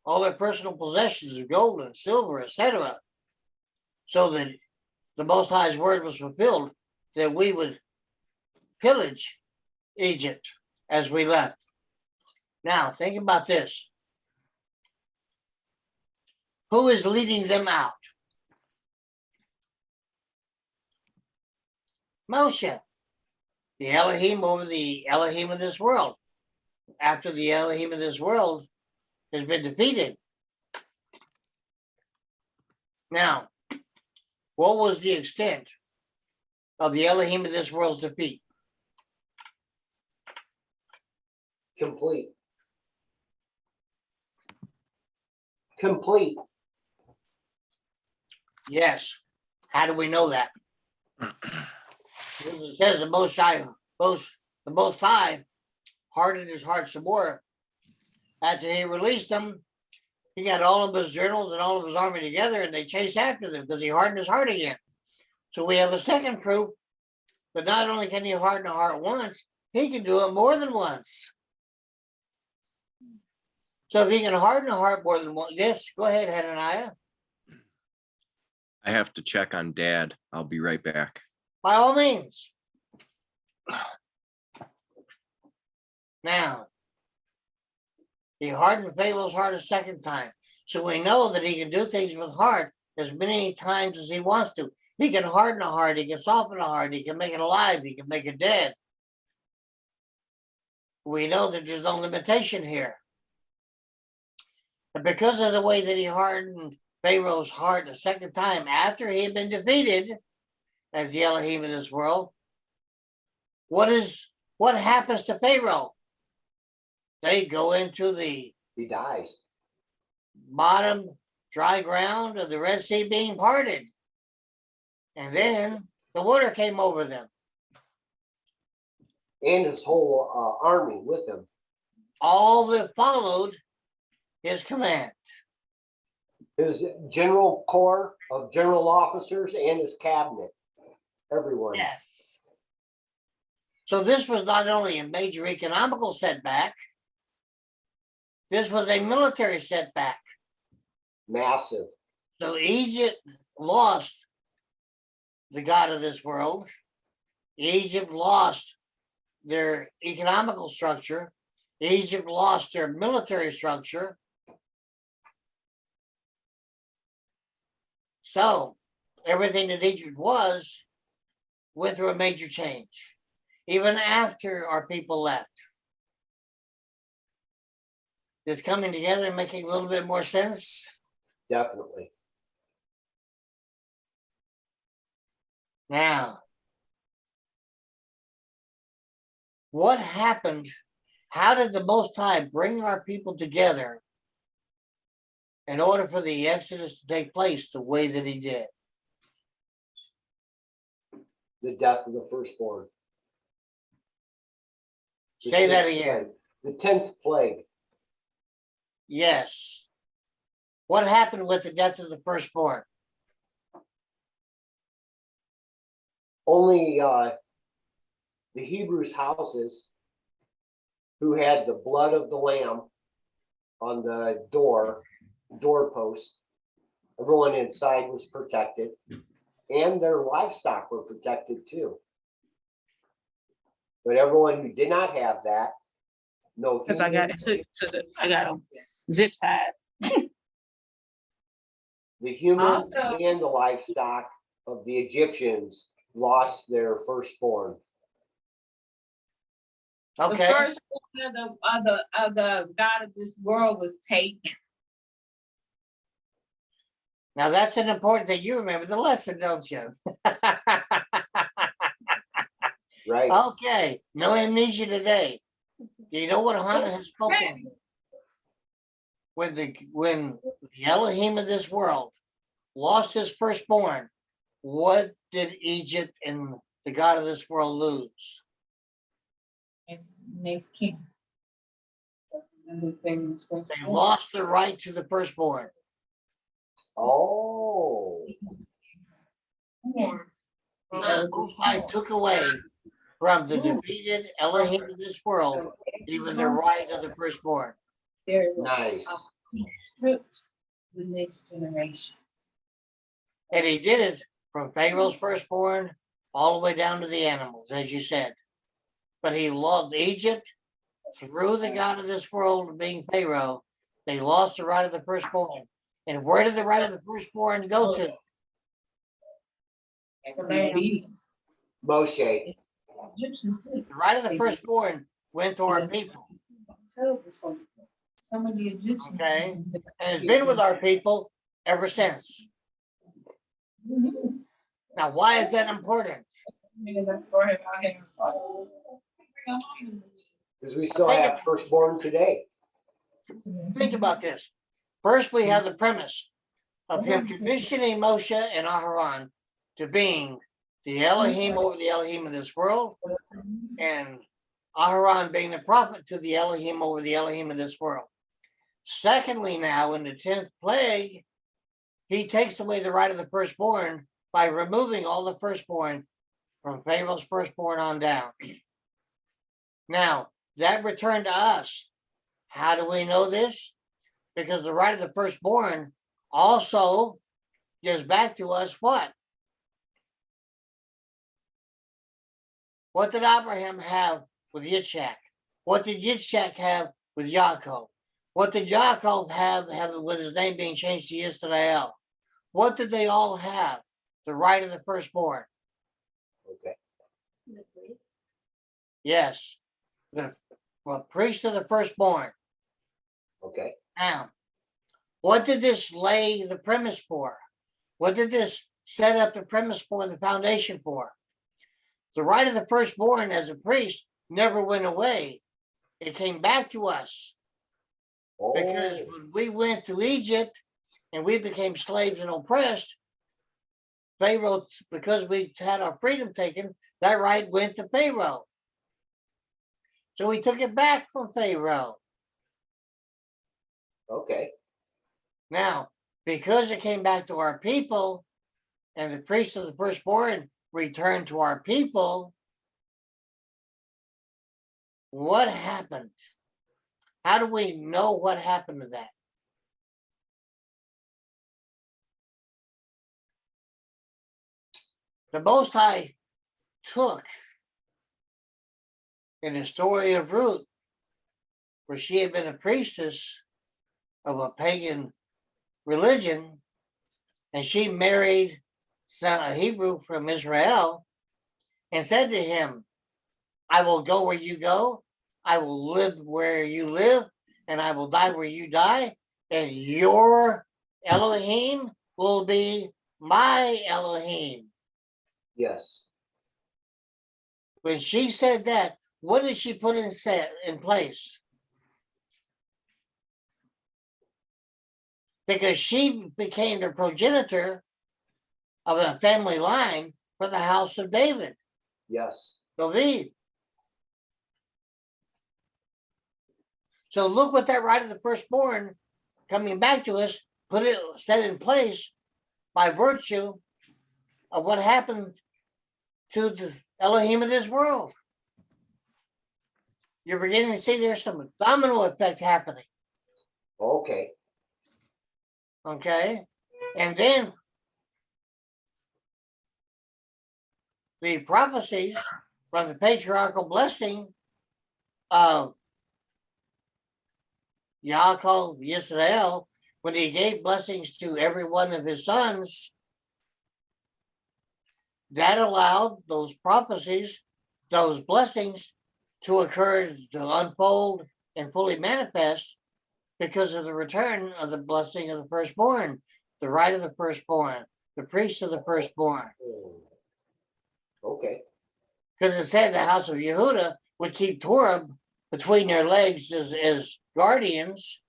all their personal possessions of gold and silver, etc., so that the Most High's word was fulfilled, that we would pillage Egypt as we left. Now, think about this. Who is leading them out? Moshe, the Elohim over the Elohim of this world. After the Elohim of this world has been defeated. Now, what was the extent of the Elohim of this world's defeat? Complete. Complete. Yes. How do we know that? Because it says the Most High hardened his heart some more. After he released them, he got all of his generals and all of his army together and they chased after them because he hardened his heart again. So we have a second proof that not only can he harden a heart once, he can do it more than once. So if he can harden a heart more than one, yes, go ahead, Hananiah. I have to check on Dad. I'll be right back. By all means. Now, he hardened Pharaoh's heart a second time. So we know that he can do things with heart as many times as he wants to. He can harden a heart, he can soften a heart, he can make it alive, he can make it dead. We know that there's no limitation here. And because of the way that he hardened Pharaoh's heart a second time after he had been defeated as the Elohim in this world, what happens to Pharaoh? They go into the He dies. bottom dry ground of the Red Sea being parted. And then the water came over them. And his whole army with him. All that followed his command. His general corps of general officers and his cabinet. Everyone. Yes. So this was not only a major economical setback, this was a military setback. Massive. So Egypt lost the God of this world. Egypt lost their economical structure. Egypt lost their military structure. So everything that Egypt was went through a major change, even after our people left. Is coming together and making a little bit more sense? Definitely. Now, what happened? How did the Most High bring our people together in order for the Exodus to take place the way that he did? The death of the firstborn. Say that again. The 10th plague. Yes. What happened with the death of the firstborn? Only the Hebrews' houses who had the blood of the lamb on the doorpost, everyone inside was protected, and their livestock were protected too. But everyone who did not have that, no. Because I got it hooked to I got a zip tie. The humans Also- and the livestock of the Egyptians lost their firstborn. Okay. The first one of the God of this world was taken. Now that's an important thing. You remember the lesson, don't you? Right. Okay. No amnesia today. Do you know what Hannah has spoken? When the Elohim of this world lost his firstborn, what did Egypt and the God of this world lose? Next king. They lost the right to the firstborn. Oh, The Most High took away from the defeated Elohim of this world even the right of the firstborn. nice. Stripped the next generations. And he did it from Pharaoh's firstborn all the way down to the animals, as you said. But he loved Egypt through the God of this world being Pharaoh. They lost the right of the firstborn. And where did the right of the firstborn go to? Moshe. The right of the firstborn went to our people. Some of the Egyptians. Okay. And it's been with our people ever since. Now, why is that important? Because we still have firstborn today. Think about this. First, we have the premise of him commissioning Moshe and Aharon to being the Elohim over the Elohim of this world, and Aharon being the prophet to the Elohim over the Elohim of this world. Secondly, now in the 10th plague, he takes away the right of the firstborn by removing all the firstborn from Pharaoh's firstborn on down. Now, that returned to us. How do we know this? because the right of the firstborn also gives back to us what? What did Abraham have with Yitzchak? What did Yitzchak have with Yaakov? What did Yaakov have with his name being changed to Yisrael? What did they all have? The right of the firstborn. Okay. Yes, the priest of the firstborn. Okay. Now, what did this lay the premise for? What did this set up the premise for, the foundation for? The right of the firstborn as a priest never went away. It came back to us because Oh, when we went to Egypt and we became slaves and oppressed, Pharaoh, because we had our freedom taken, that right went to Pharaoh. So we took it back from Pharaoh. okay. Now, because it came back to our people and the priest of the firstborn returned to our people, what happened? How do we know what happened to that? The Most High took in the story of Ruth, where she had been a priestess of a pagan religion, and she married a Hebrew from Israel, and said to him, I will go where you go, I will live where you live, and I will die where you die, and your Elohim will be my Elohim. Yes. When she said that, what did she put in place? Because she became the progenitor of a family line for the house of David, Yes. David. So look what that right of the firstborn coming back to us, set in place by virtue of what happened to the Elohim of this world. You're beginning to see there's some domino effect happening. Okay. Okay. And then the prophecies from the patriarchal blessing of Yaakov, Yisrael, when he gave blessings to every one of his sons, that allowed those prophecies, those blessings to occur, to unfold and fully manifest because of the return of the blessing of the firstborn, the right of the firstborn, the priest of the firstborn. Okay. Because it said the house of Yehuda would keep Torah between their legs as guardians.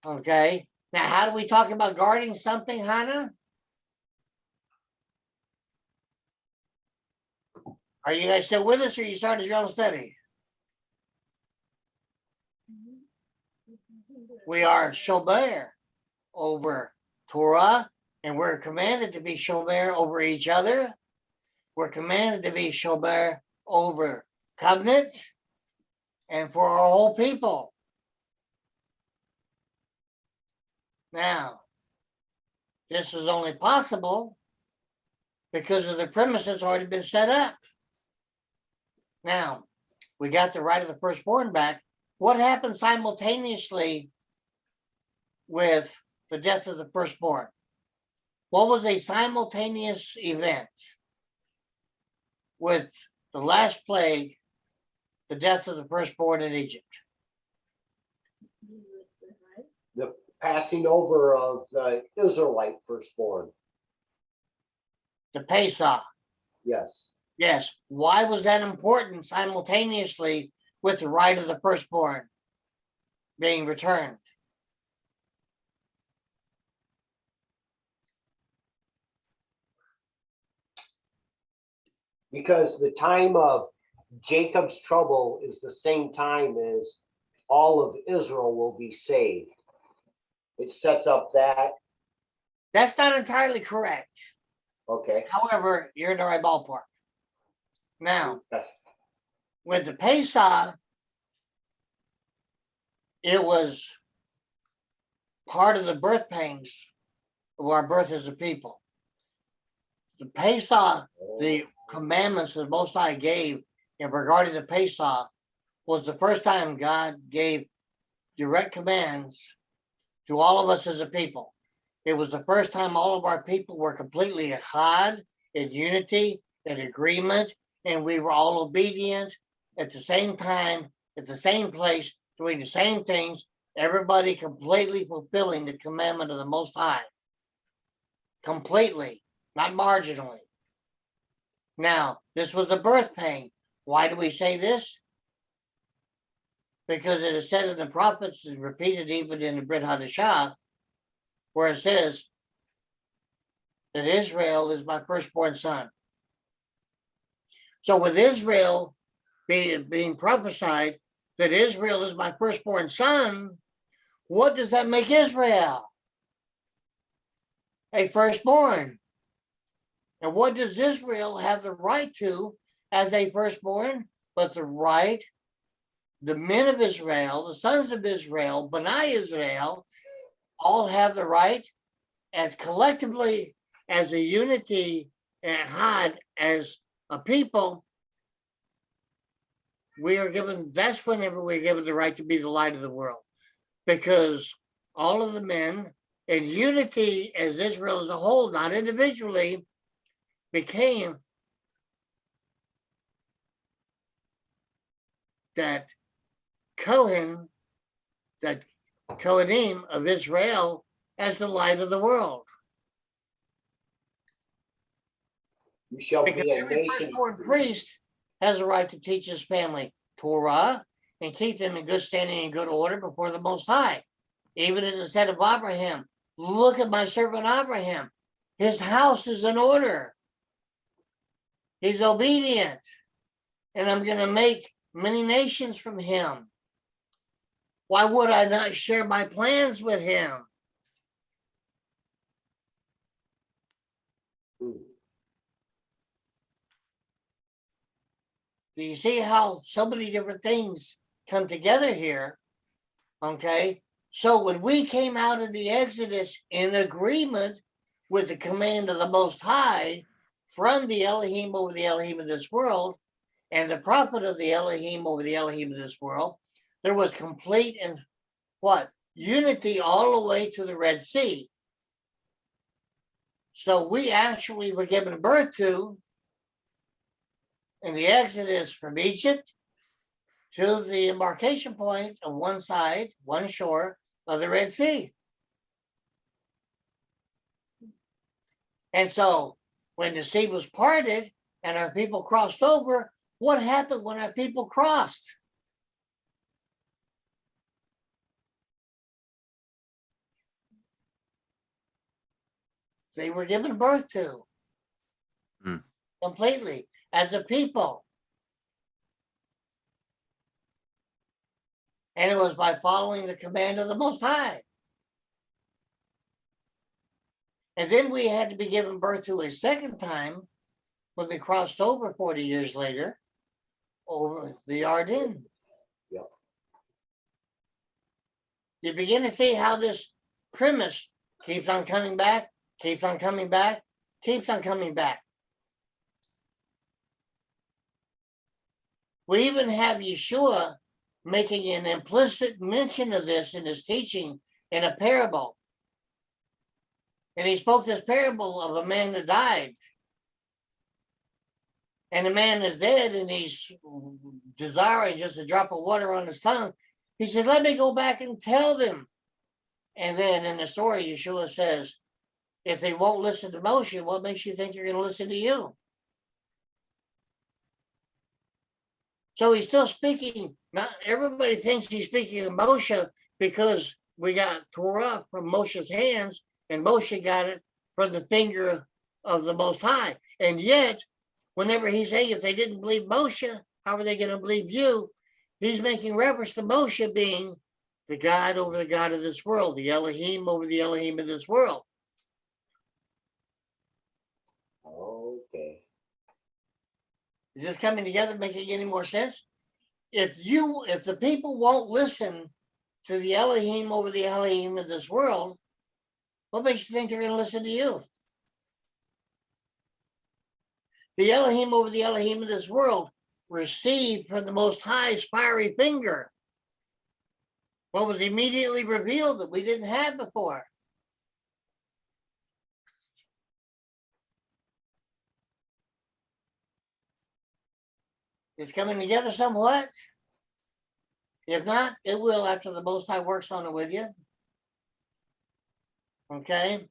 Okay. Now, how do we talk about guarding something, Hannah? Are you guys still with us, or you started your own study? We are shomer over Torah, and we're commanded to be shomer over each other. We're commanded to be shomer over covenant and for our whole people. Now, this is only possible because of the premise that's already been set up. Now, we got the right of the firstborn back. What happened simultaneously with the death of the firstborn? What was a simultaneous event with the last plague, the death of the firstborn in Egypt? The passing over of the Israelite firstborn. The Pesach. Yes. Yes. Why was that important simultaneously with the right of the firstborn being returned? Because the time of Jacob's trouble is the same time as all of Israel will be saved. It sets up that. That's not entirely correct. Okay. However, you're in the right ballpark. Now, Okay. with the Pesach, it was part of the birth pains of our birth as a people. The Pesach, the commandments that Most High gave in regarding the Pesach, was the first time God gave direct commands to all of us as a people. It was the first time all of our people were completely echad, in unity, in agreement, and we were all obedient at the same time, at the same place, doing the same things, everybody completely fulfilling the commandment of the Most High. Completely, not marginally. Now, this was a birth pain. Why do we say this? Because it is said in the prophets and repeated even in the Brit Hadashah, where it says that Israel is my firstborn son. So with Israel being prophesied that Israel is my firstborn son, what does that make Israel? A firstborn. And what does Israel have the right to as a firstborn? But the right, the men of Israel, the sons of Israel, B'nai Israel, all have the right as collectively, as a unity, and had as a people. We are given, that's whenever we're given the right to be the light of the world. Because all of the men in unity as Israel as a whole, not individually, became that Kohen, that Kohanim of Israel as the light of the world. You shall Because be a every nation. firstborn priest has a right to teach his family Torah and keep them in good standing and good order before the Most High. Even as it said of Abraham, look at my servant Abraham. His house is in order. He's obedient. And I'm going to make many nations from him. Why would I not share my plans with him? Do you see how so many different things come together here? Okay. So when we came out of the Exodus in agreement with the command of the Most High from the Elohim over the Elohim of this world and the prophet of the Elohim over the Elohim of this world, there was complete and what? Unity all the way to the Red Sea. So we actually were given birth to in the Exodus from Egypt to the embarkation point of one side, one shore of the Red Sea. And so when the sea was parted and our people crossed over, what happened when our people crossed? They were given birth to completely as a people. And it was by following the command of the Most High. And then we had to be given birth to a second time when we crossed over 40 years later over the Ardennes. Yep. You begin to see how this premise keeps on coming back, keeps on coming back, keeps on coming back. We even have Yeshua making an implicit mention of this in his teaching in a parable. And he spoke this parable of a man that died. And the man is dead and he's desiring just a drop of water on his tongue. He said, let me go back and tell them. And then in the story, Yeshua says, if they won't listen to Moshe, what makes you think you're going to listen to you? So he's still speaking. Not everybody thinks he's speaking of Moshe because we got Torah from Moshe's hands and Moshe got it from the finger of the Most High. And yet, whenever he's saying if they didn't believe Moshe, how are they going to believe you? He's making reference to Moshe being the God over the God of this world, the Elohim over the Elohim of this world. Okay. Is this coming together, making any more sense? If the people won't listen to the Elohim over the Elohim of this world, what makes you think they're going to listen to you? The Elohim over the Elohim of this world received from the Most High's fiery finger what was immediately revealed that we didn't have before. It's coming together somewhat. If not, it will after the Most High works on it with you. Okay.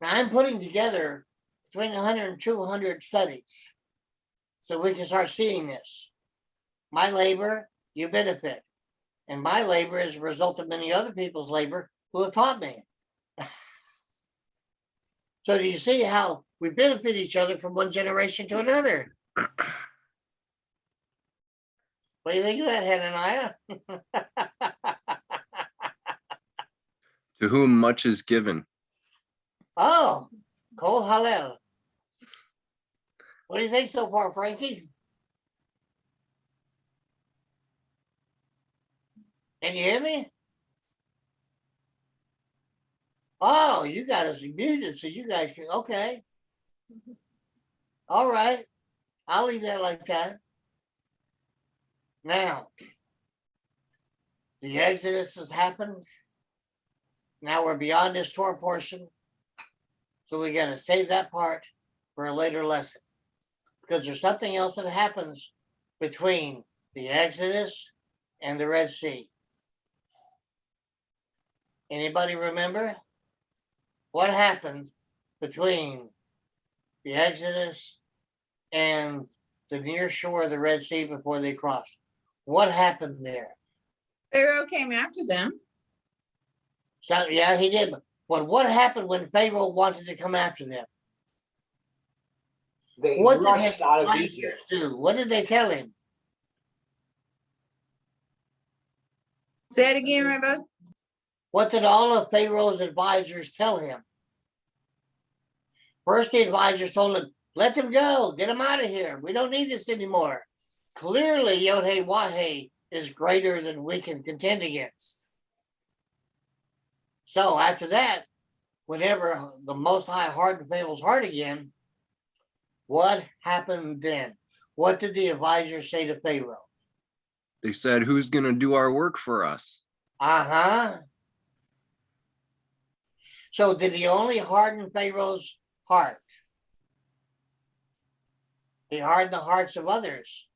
Now I'm putting together between 100 and 200 studies so we can start seeing this. My labor, you benefit. And my labor is a result of many other people's labor who have taught me. So do you see how we benefit each other from one generation to another? What do you think of that, Hananiah? To whom much is given. Oh, Kol Hallel. What do you think so far, Frankie? Can you hear me? Oh, you got us muted, so you guys can, okay. All right. I'll leave that like that. Now, the Exodus has happened. Now we're beyond this Torah portion. So we got to save that part for a later lesson. Because there's something else that happens between the Exodus and the Red Sea. Anybody remember what happened between the Exodus and the near shore of the Red Sea before they crossed? What happened there? Pharaoh came after them. So, yeah, he did. But what happened when Pharaoh wanted to come after them? They What did his rushed out of advisors Egypt. do? What did they tell him? Say it again, Rabbi. What did all of Pharaoh's advisors tell him? First, the advisors told him, let them go, get them out of here. We don't need this anymore. Clearly, Yod-Heh Wah-Heh is greater than we can contend against. So after that, whenever the Most High hardened Pharaoh's heart again, what happened then? What did the advisors say to Pharaoh? They said, who's going to do our work for us? Uh-huh. So did he only harden Pharaoh's heart? He hardened the hearts of others.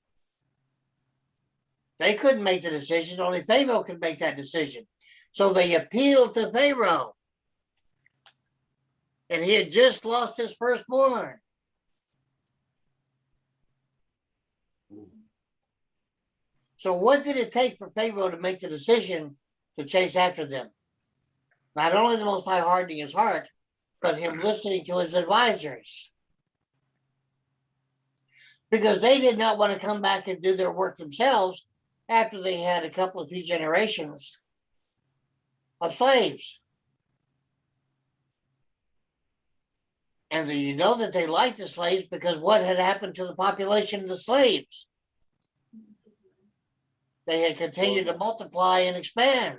They couldn't make the decision. Only Pharaoh could make that decision. So they appealed to Pharaoh. And he had just lost his firstborn. So what did it take for Pharaoh to make the decision to chase after them? Not only the Most High hardening his heart, but him listening to his advisors. Because they did not want to come back and do their work themselves after they had a couple of few generations of slaves. And you know that they liked the slaves because what had happened to the population of the slaves? They had continued to multiply and expand.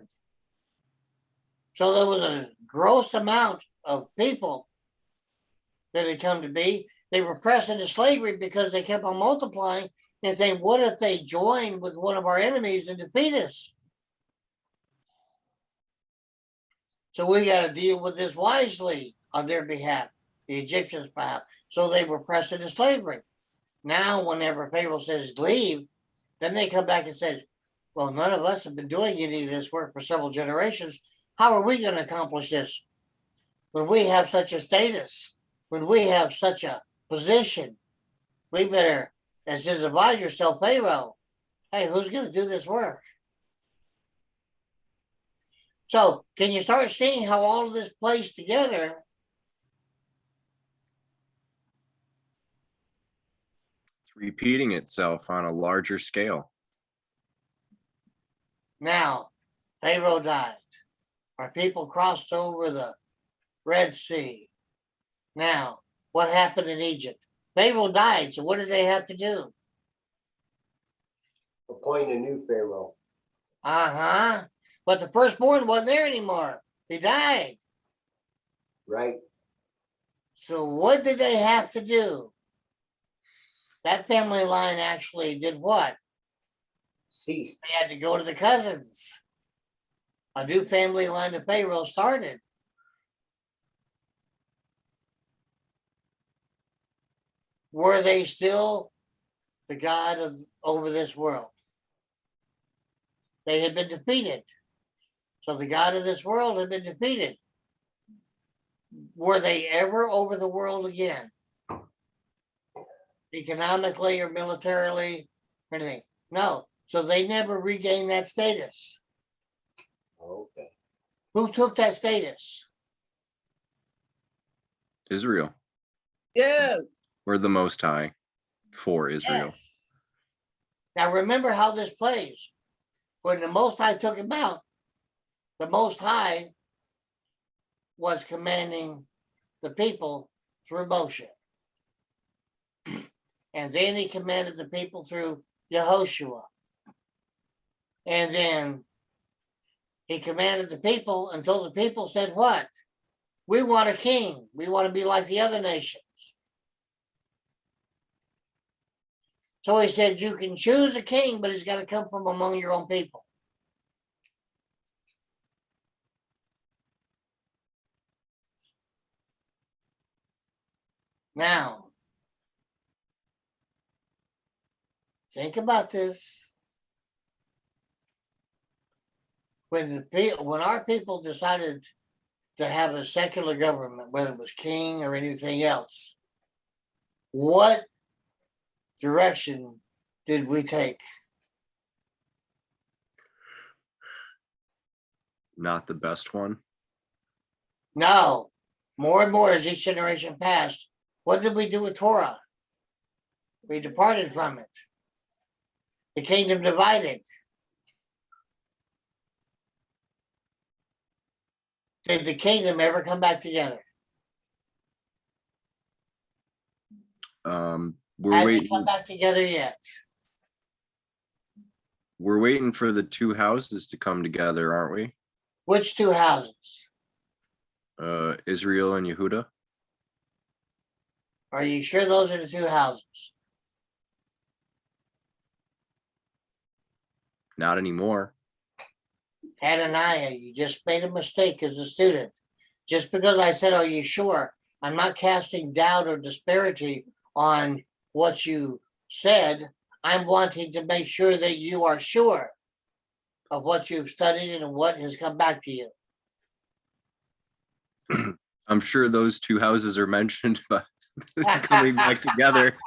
So there was a gross amount of people that had come to be. They were pressed into slavery because they kept on multiplying and saying, what if they join with one of our enemies and defeat us? So we got to deal with this wisely on their behalf, the Egyptians' behalf. So they were pressed into slavery. Now, whenever Pharaoh says leave, then they come back and say, well, none of us have been doing any of this work for several generations. How are we going to accomplish this when we have such a status, when we have such a position? We better, as his advisor, tell Pharaoh, hey, who's going to do this work? So can you start seeing how all of this plays together? It's repeating itself on a larger scale. Now, Pharaoh died. Our people crossed over the Red Sea. Now, what happened in Egypt? Pharaoh died, so what did they have to do? Appoint a new Pharaoh. Uh-huh. But the firstborn wasn't there anymore. He died. Right. So what did they have to do? That family line actually did what? Ceased. They had to go to the cousins. A new family line of Pharaoh started. Were they still the God of over this world? They had been defeated. So the God of this world had been defeated. Were they ever over the world again? Economically or militarily or anything? No. So they never regained that status. Okay. Who took that status? Israel. Good. We're the most high for Israel. Yes. Now remember how this plays. When the Most High took him out, the Most High was commanding the people through Moshe. And then he commanded the people through Yehoshua. And then he commanded the people until the people said, what? We want a king. We want to be like the other nations. So he said, you can choose a king, but he's got to come from among your own people. Now, think about this. When our people decided to have a secular government, whether it was king or anything else, what direction did we take? Not the best one. No. More and more as each generation passed, what did we do with Torah? We departed from it. The kingdom divided. Did the kingdom ever come back together? We're Has it waiting. come back together yet? We're waiting for the two houses to come together, aren't we? Which two houses? Israel and Yehuda. Are you sure those are the two houses? Not anymore. Hananiah, you just made a mistake as a student. Just because I said, are you sure? I'm not casting doubt or disparity on what you said. I'm wanting to make sure that you are sure of what you've studied and what has come back to you. I'm sure those two houses are mentioned, but coming back together.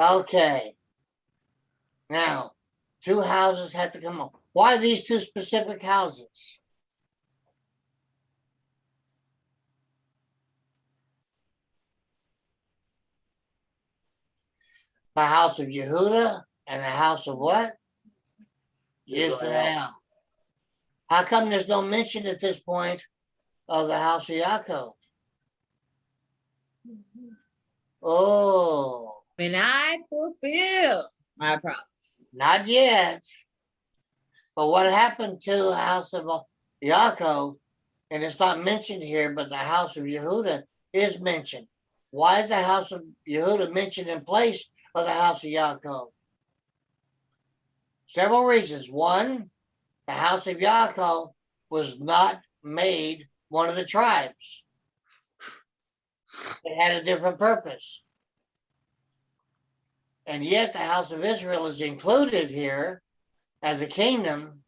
Okay. Now, two houses had to come up. Why these two specific houses? The house of Yehuda and the house of what? Israel. How come there's no mention at this point of the house of Yaakov? Oh, When I fulfill my promise. not yet. But what happened to the house of Yaakov, and it's not mentioned here, but the house of Yehuda is mentioned. Why is the house of Yehuda mentioned in place of the house of Yaakov? Several reasons. One, the house of Yaakov was not made one of the tribes. It had a different purpose. And yet the house of Israel is included here as a kingdom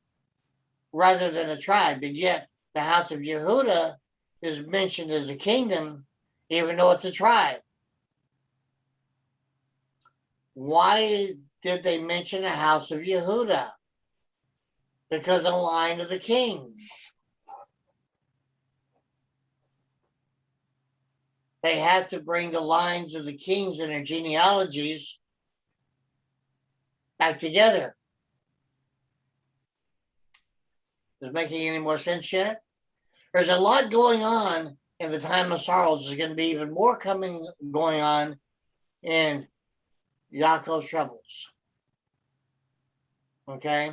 rather than a tribe. And yet the house of Yehuda is mentioned as a kingdom, even though it's a tribe. Why did they mention the house of Yehuda? Because of the line of the kings. They had to bring the lines of the kings and their genealogies back together. Is it making any more sense yet? There's a lot going on in the time of sorrows. There's going to be even more going on in Yaakov's troubles. Okay.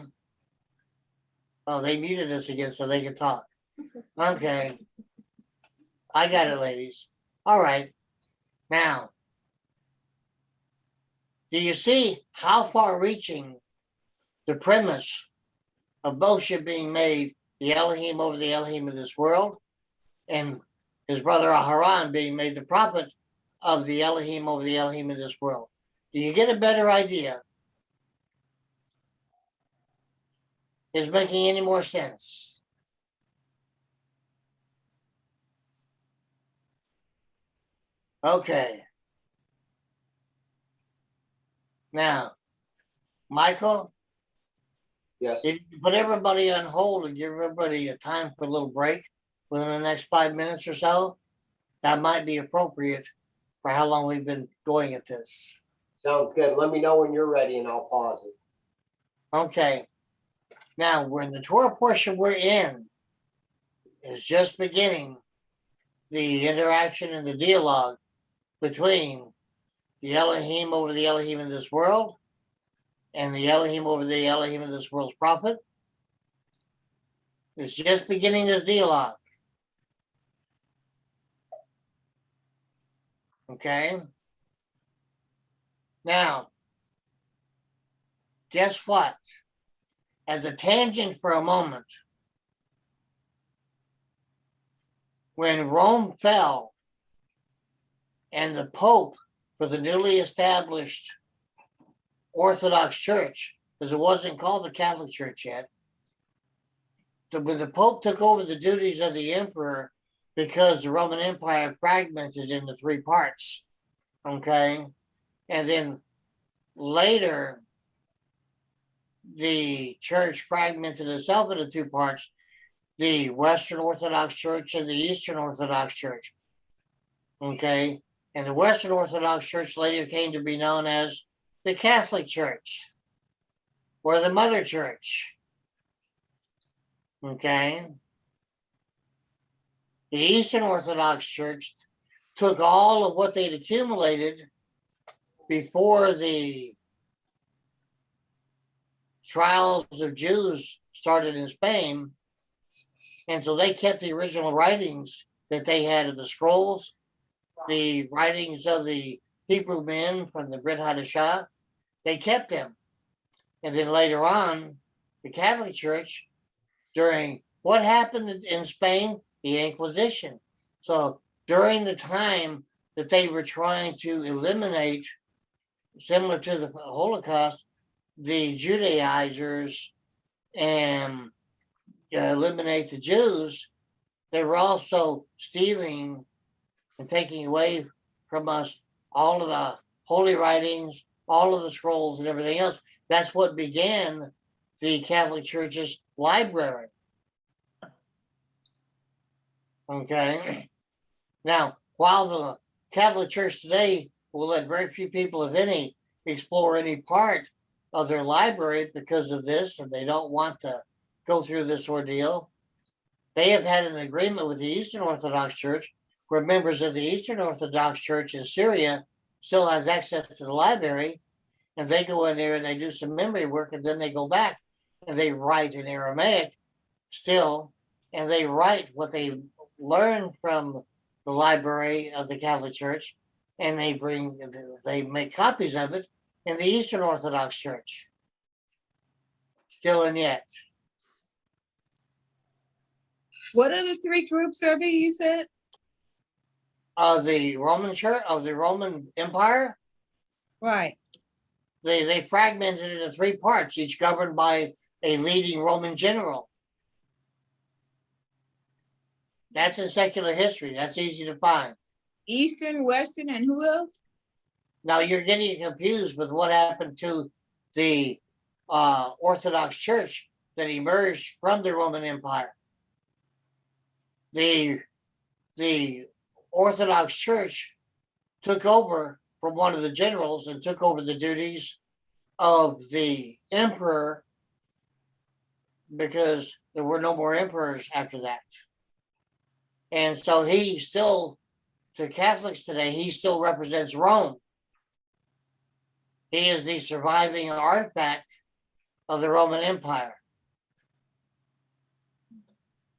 Oh, they muted us again so they could talk. Okay. I got it, ladies. All right. Now, do you see how far reaching the premise of Moshe being made the Elohim over the Elohim of this world, and his brother Aharon being made the prophet of the Elohim over the Elohim of this world? Do you get a better idea? Is making any more sense? Okay. Now, Michael, Yes, if you put everybody on hold and give everybody a time for a little break within the next 5 minutes or so, that might be appropriate for how long we've been going at this. sounds good. Let me know when you're ready and I'll pause it. Okay. Now, we're in the Torah portion we're in is just beginning the interaction and the dialogue between the Elohim over the Elohim of this world and the Elohim over the Elohim of this world's prophet. It's just beginning this dialogue. Okay. Now, guess what? As a tangent for a moment, when Rome fell and the Pope for the newly established Orthodox Church, because it wasn't called the Catholic Church yet, when the Pope took over the duties of the emperor because the Roman Empire fragmented into three parts, okay? And then later, the church fragmented itself into two parts, the Western Orthodox Church and the Eastern Orthodox Church, okay? And the Western Orthodox Church later came to be known as the Catholic Church or the Mother Church, okay? The Eastern Orthodox Church took all of what they'd accumulated before the trials of Jews started in Spain. And so they kept the original writings that they had of the scrolls, the writings of the Hebrew men from the Brit Hadashah. They kept them. And then later on, the Catholic Church, during what happened in Spain, the Inquisition. So during the time that they were trying to eliminate, similar to the Holocaust, the Judaizers and eliminate the Jews, they were also stealing and taking away from us all of the holy writings, all of the scrolls and everything else. That's what began the Catholic Church's library. Okay. Now, while the Catholic Church today will let very few people, if any, explore any part of their library because of this, and they don't want to go through this ordeal, they have had an agreement with the Eastern Orthodox Church where members of the Eastern Orthodox Church in Syria still has access to the library, and they go in there and they do some memory work, and then they go back and they write in Aramaic still, and they write what they learned from the library of the Catholic Church, and they make copies of it in the Eastern Orthodox Church. Still and yet. What are the three groups, Irby, you said? Of the Roman Church, of the Roman Empire, Right. they fragmented into three parts, each governed by a leading Roman general. That's in secular history. That's easy to find. Eastern, Western, and who else? Now you're getting confused with what happened to the Orthodox Church that emerged from the Roman Empire. The Orthodox Church took over from one of the generals and took over the duties of the emperor because there were no more emperors after that. And so he still, to Catholics today, he still represents Rome. He is the surviving artifact of the Roman Empire.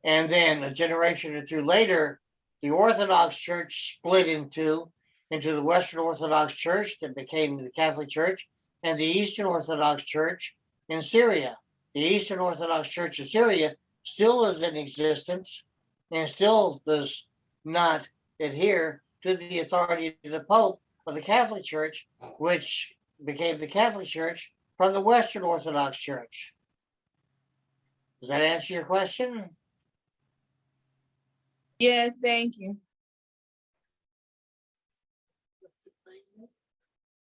And then a generation or two later, the Orthodox Church split into the Western Orthodox Church that became the Catholic Church and the Eastern Orthodox Church in Syria. The Eastern Orthodox Church in Syria still is in existence and still does not adhere to the authority of the Pope of the Catholic Church, which became the Catholic Church from the Western Orthodox Church. Does that answer your question? Yes, thank you.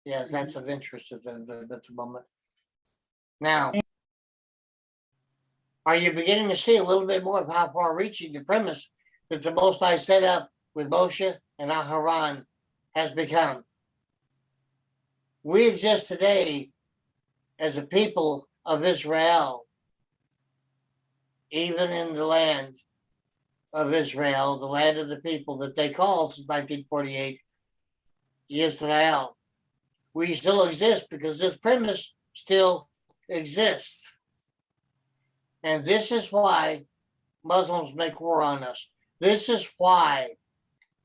Yes, that's of interest at the moment. Now, are you beginning to see a little bit more of how far-reaching the premise that the Most High set up with Moshe and Aharon has become? We exist today as a people of Israel, even in the land of Israel, the land of the people that they call since 1948 Israel. We still exist because this premise still exists. And this is why Muslims make war on us. This is why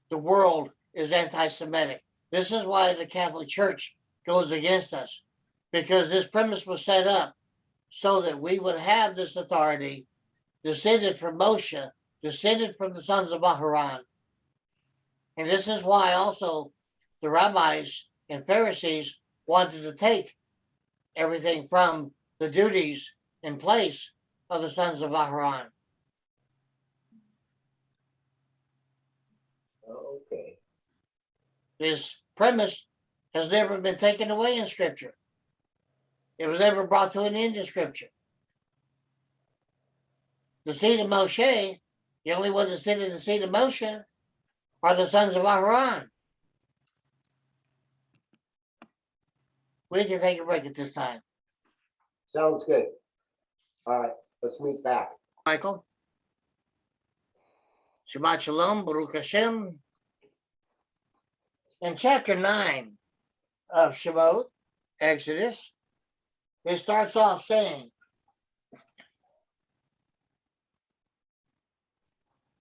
the world is anti-Semitic. This is why the Catholic Church goes against us, because this premise was set up so that we would have this authority descended from Moshe, descended from the sons of Aharon. And this is why also the rabbis and Pharisees wanted to take everything from the duties in place of the sons of Aharon. Okay. This premise has never been taken away in Scripture. It was never brought to an end in Scripture. The seed of Moshe, the only ones that sit in the seed of Moshe are the sons of Aharon. We can take a break at this time. Sounds good. All right, let's meet back. Michael. Shabbat Shalom, Baruch Hashem. In chapter 9 of Shemot, Exodus, it starts off saying,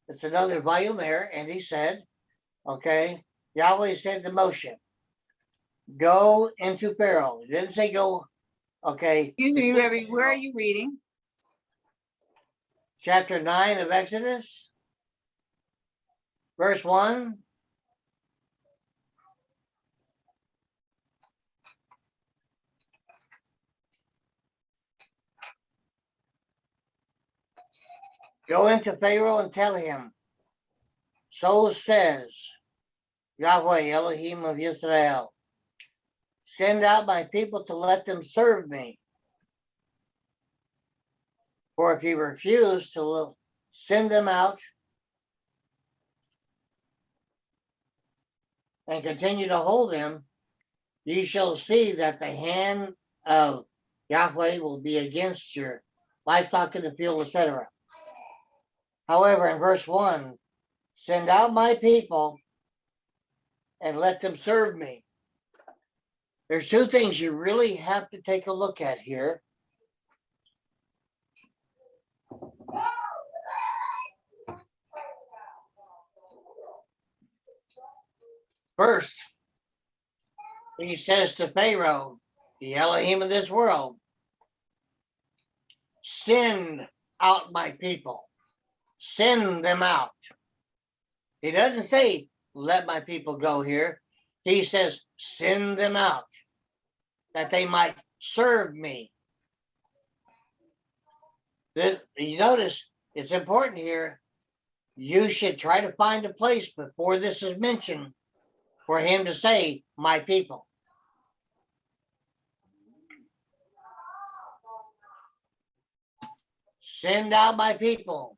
it's another Vayomer, and he said, okay, Yahweh said to Moshe, go into Pharaoh. He didn't say go, okay. Excuse me, Reverend, where are you reading? Chapter 9 of Exodus, verse 1. Go into Pharaoh and tell him, so says Yahweh, Elohim of Israel, send out my people to let them serve me. For if you refuse to send them out and continue to hold them, you shall see that the hand of Yahweh will be against your livestock in the field, etc. However, in verse 1, send out my people and let them serve me. There's two things you really have to take a look at here. First, he says to Pharaoh, the Elohim of this world, send out my people. Send them out. He doesn't say, let my people go here. He says, send them out, that they might serve me. You notice, it's important here, you should try to find a place before this is mentioned for him to say, my people. Send out my people.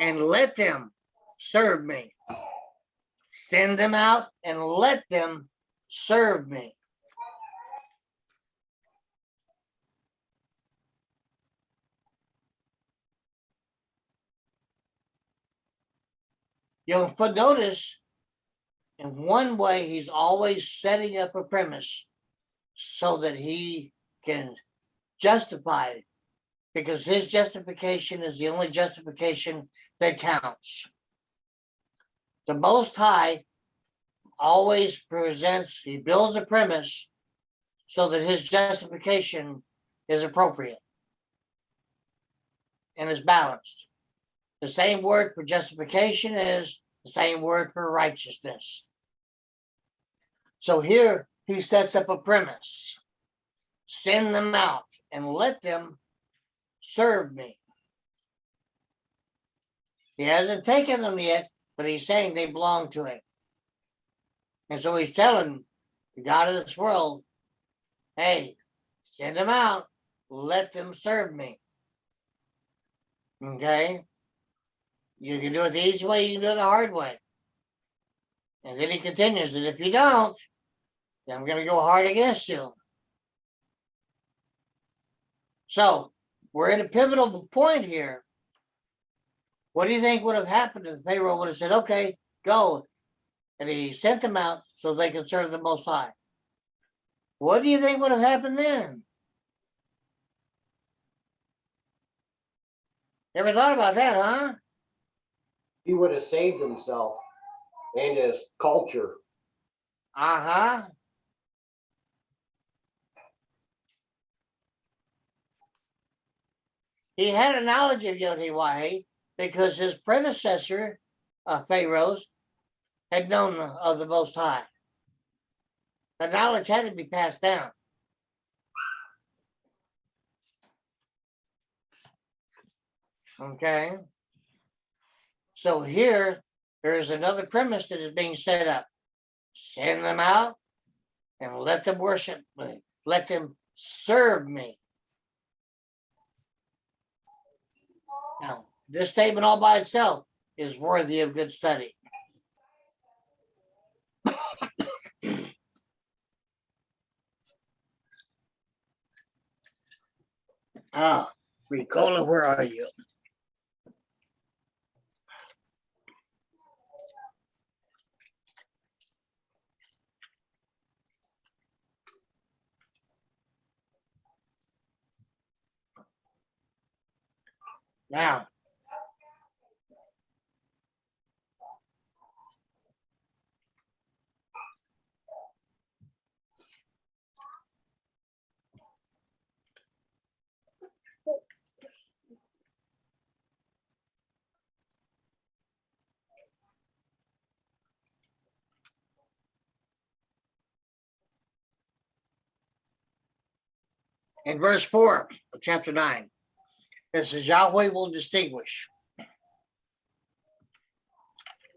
And let them serve me. Send them out and let them serve me. You'll notice In one way, he's always setting up a premise so that he can justify it, because his justification is the only justification that counts. The Most High always presents, he builds a premise so that his justification is appropriate and is balanced. The same word for justification is the same word for righteousness. So here he sets up a premise: send them out and let them serve me. He hasn't taken them yet, but he's saying they belong to him. And so he's telling the God of this world, hey, send them out, let them serve me. Okay? You can do it the easy way, you can do it the hard way. And then he continues, and if you don't, then I'm going to go hard against you. So we're at a pivotal point here. What do you think would have happened if Pharaoh would have said, okay, go? And he sent them out so they could serve the Most High. What do you think would have happened then? Ever thought about that, huh? He would have saved himself and his culture. Uh-huh. He had a knowledge of Yod-Heh-Wahe because his predecessor, Pharaohs, had known of the Most High. The knowledge had to be passed down. Okay. So here, there's another premise that is being set up. Send them out and let them worship me. Let them serve me. Now, this statement all by itself is worthy of good study. Ricola, where are you? Now, in verse 4 of chapter 9, it says, Yahweh will distinguish.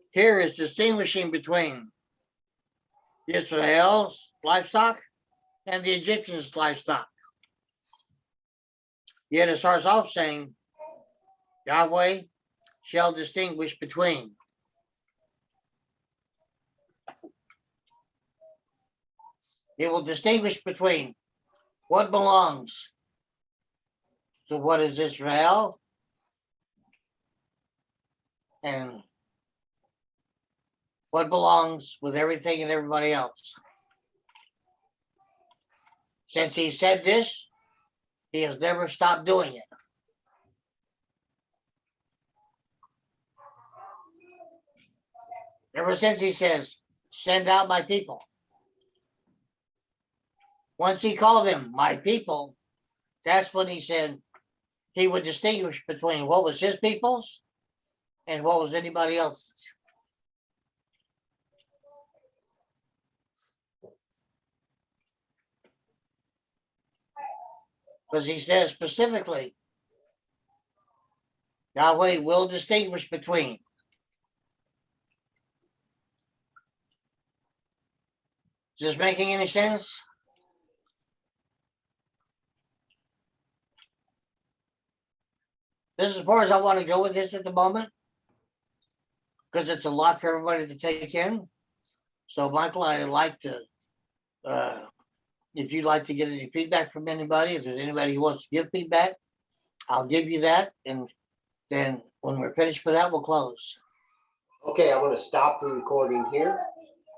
Here is distinguishing between Israel's livestock and the Egyptians' livestock. Yet it starts off saying, Yahweh shall distinguish between. It will distinguish between what belongs to what is Israel and what belongs with everything and everybody else. Since he said this, he has never stopped doing it. Ever since he says, send out my people. Once he called them my people, that's when he said he would distinguish between what was his people's and what was anybody else's. Because he says specifically, Yahweh will distinguish between. Is this making any sense? This is as far as I want to go with this at the moment, because it's a lot for everybody to take in. So, Michael, I'd like to, if you'd like to get any feedback from anybody, if there's anybody who wants to give feedback, I'll give you that. And then when we're finished with that, we'll close. Okay, I'm going to stop the recording here.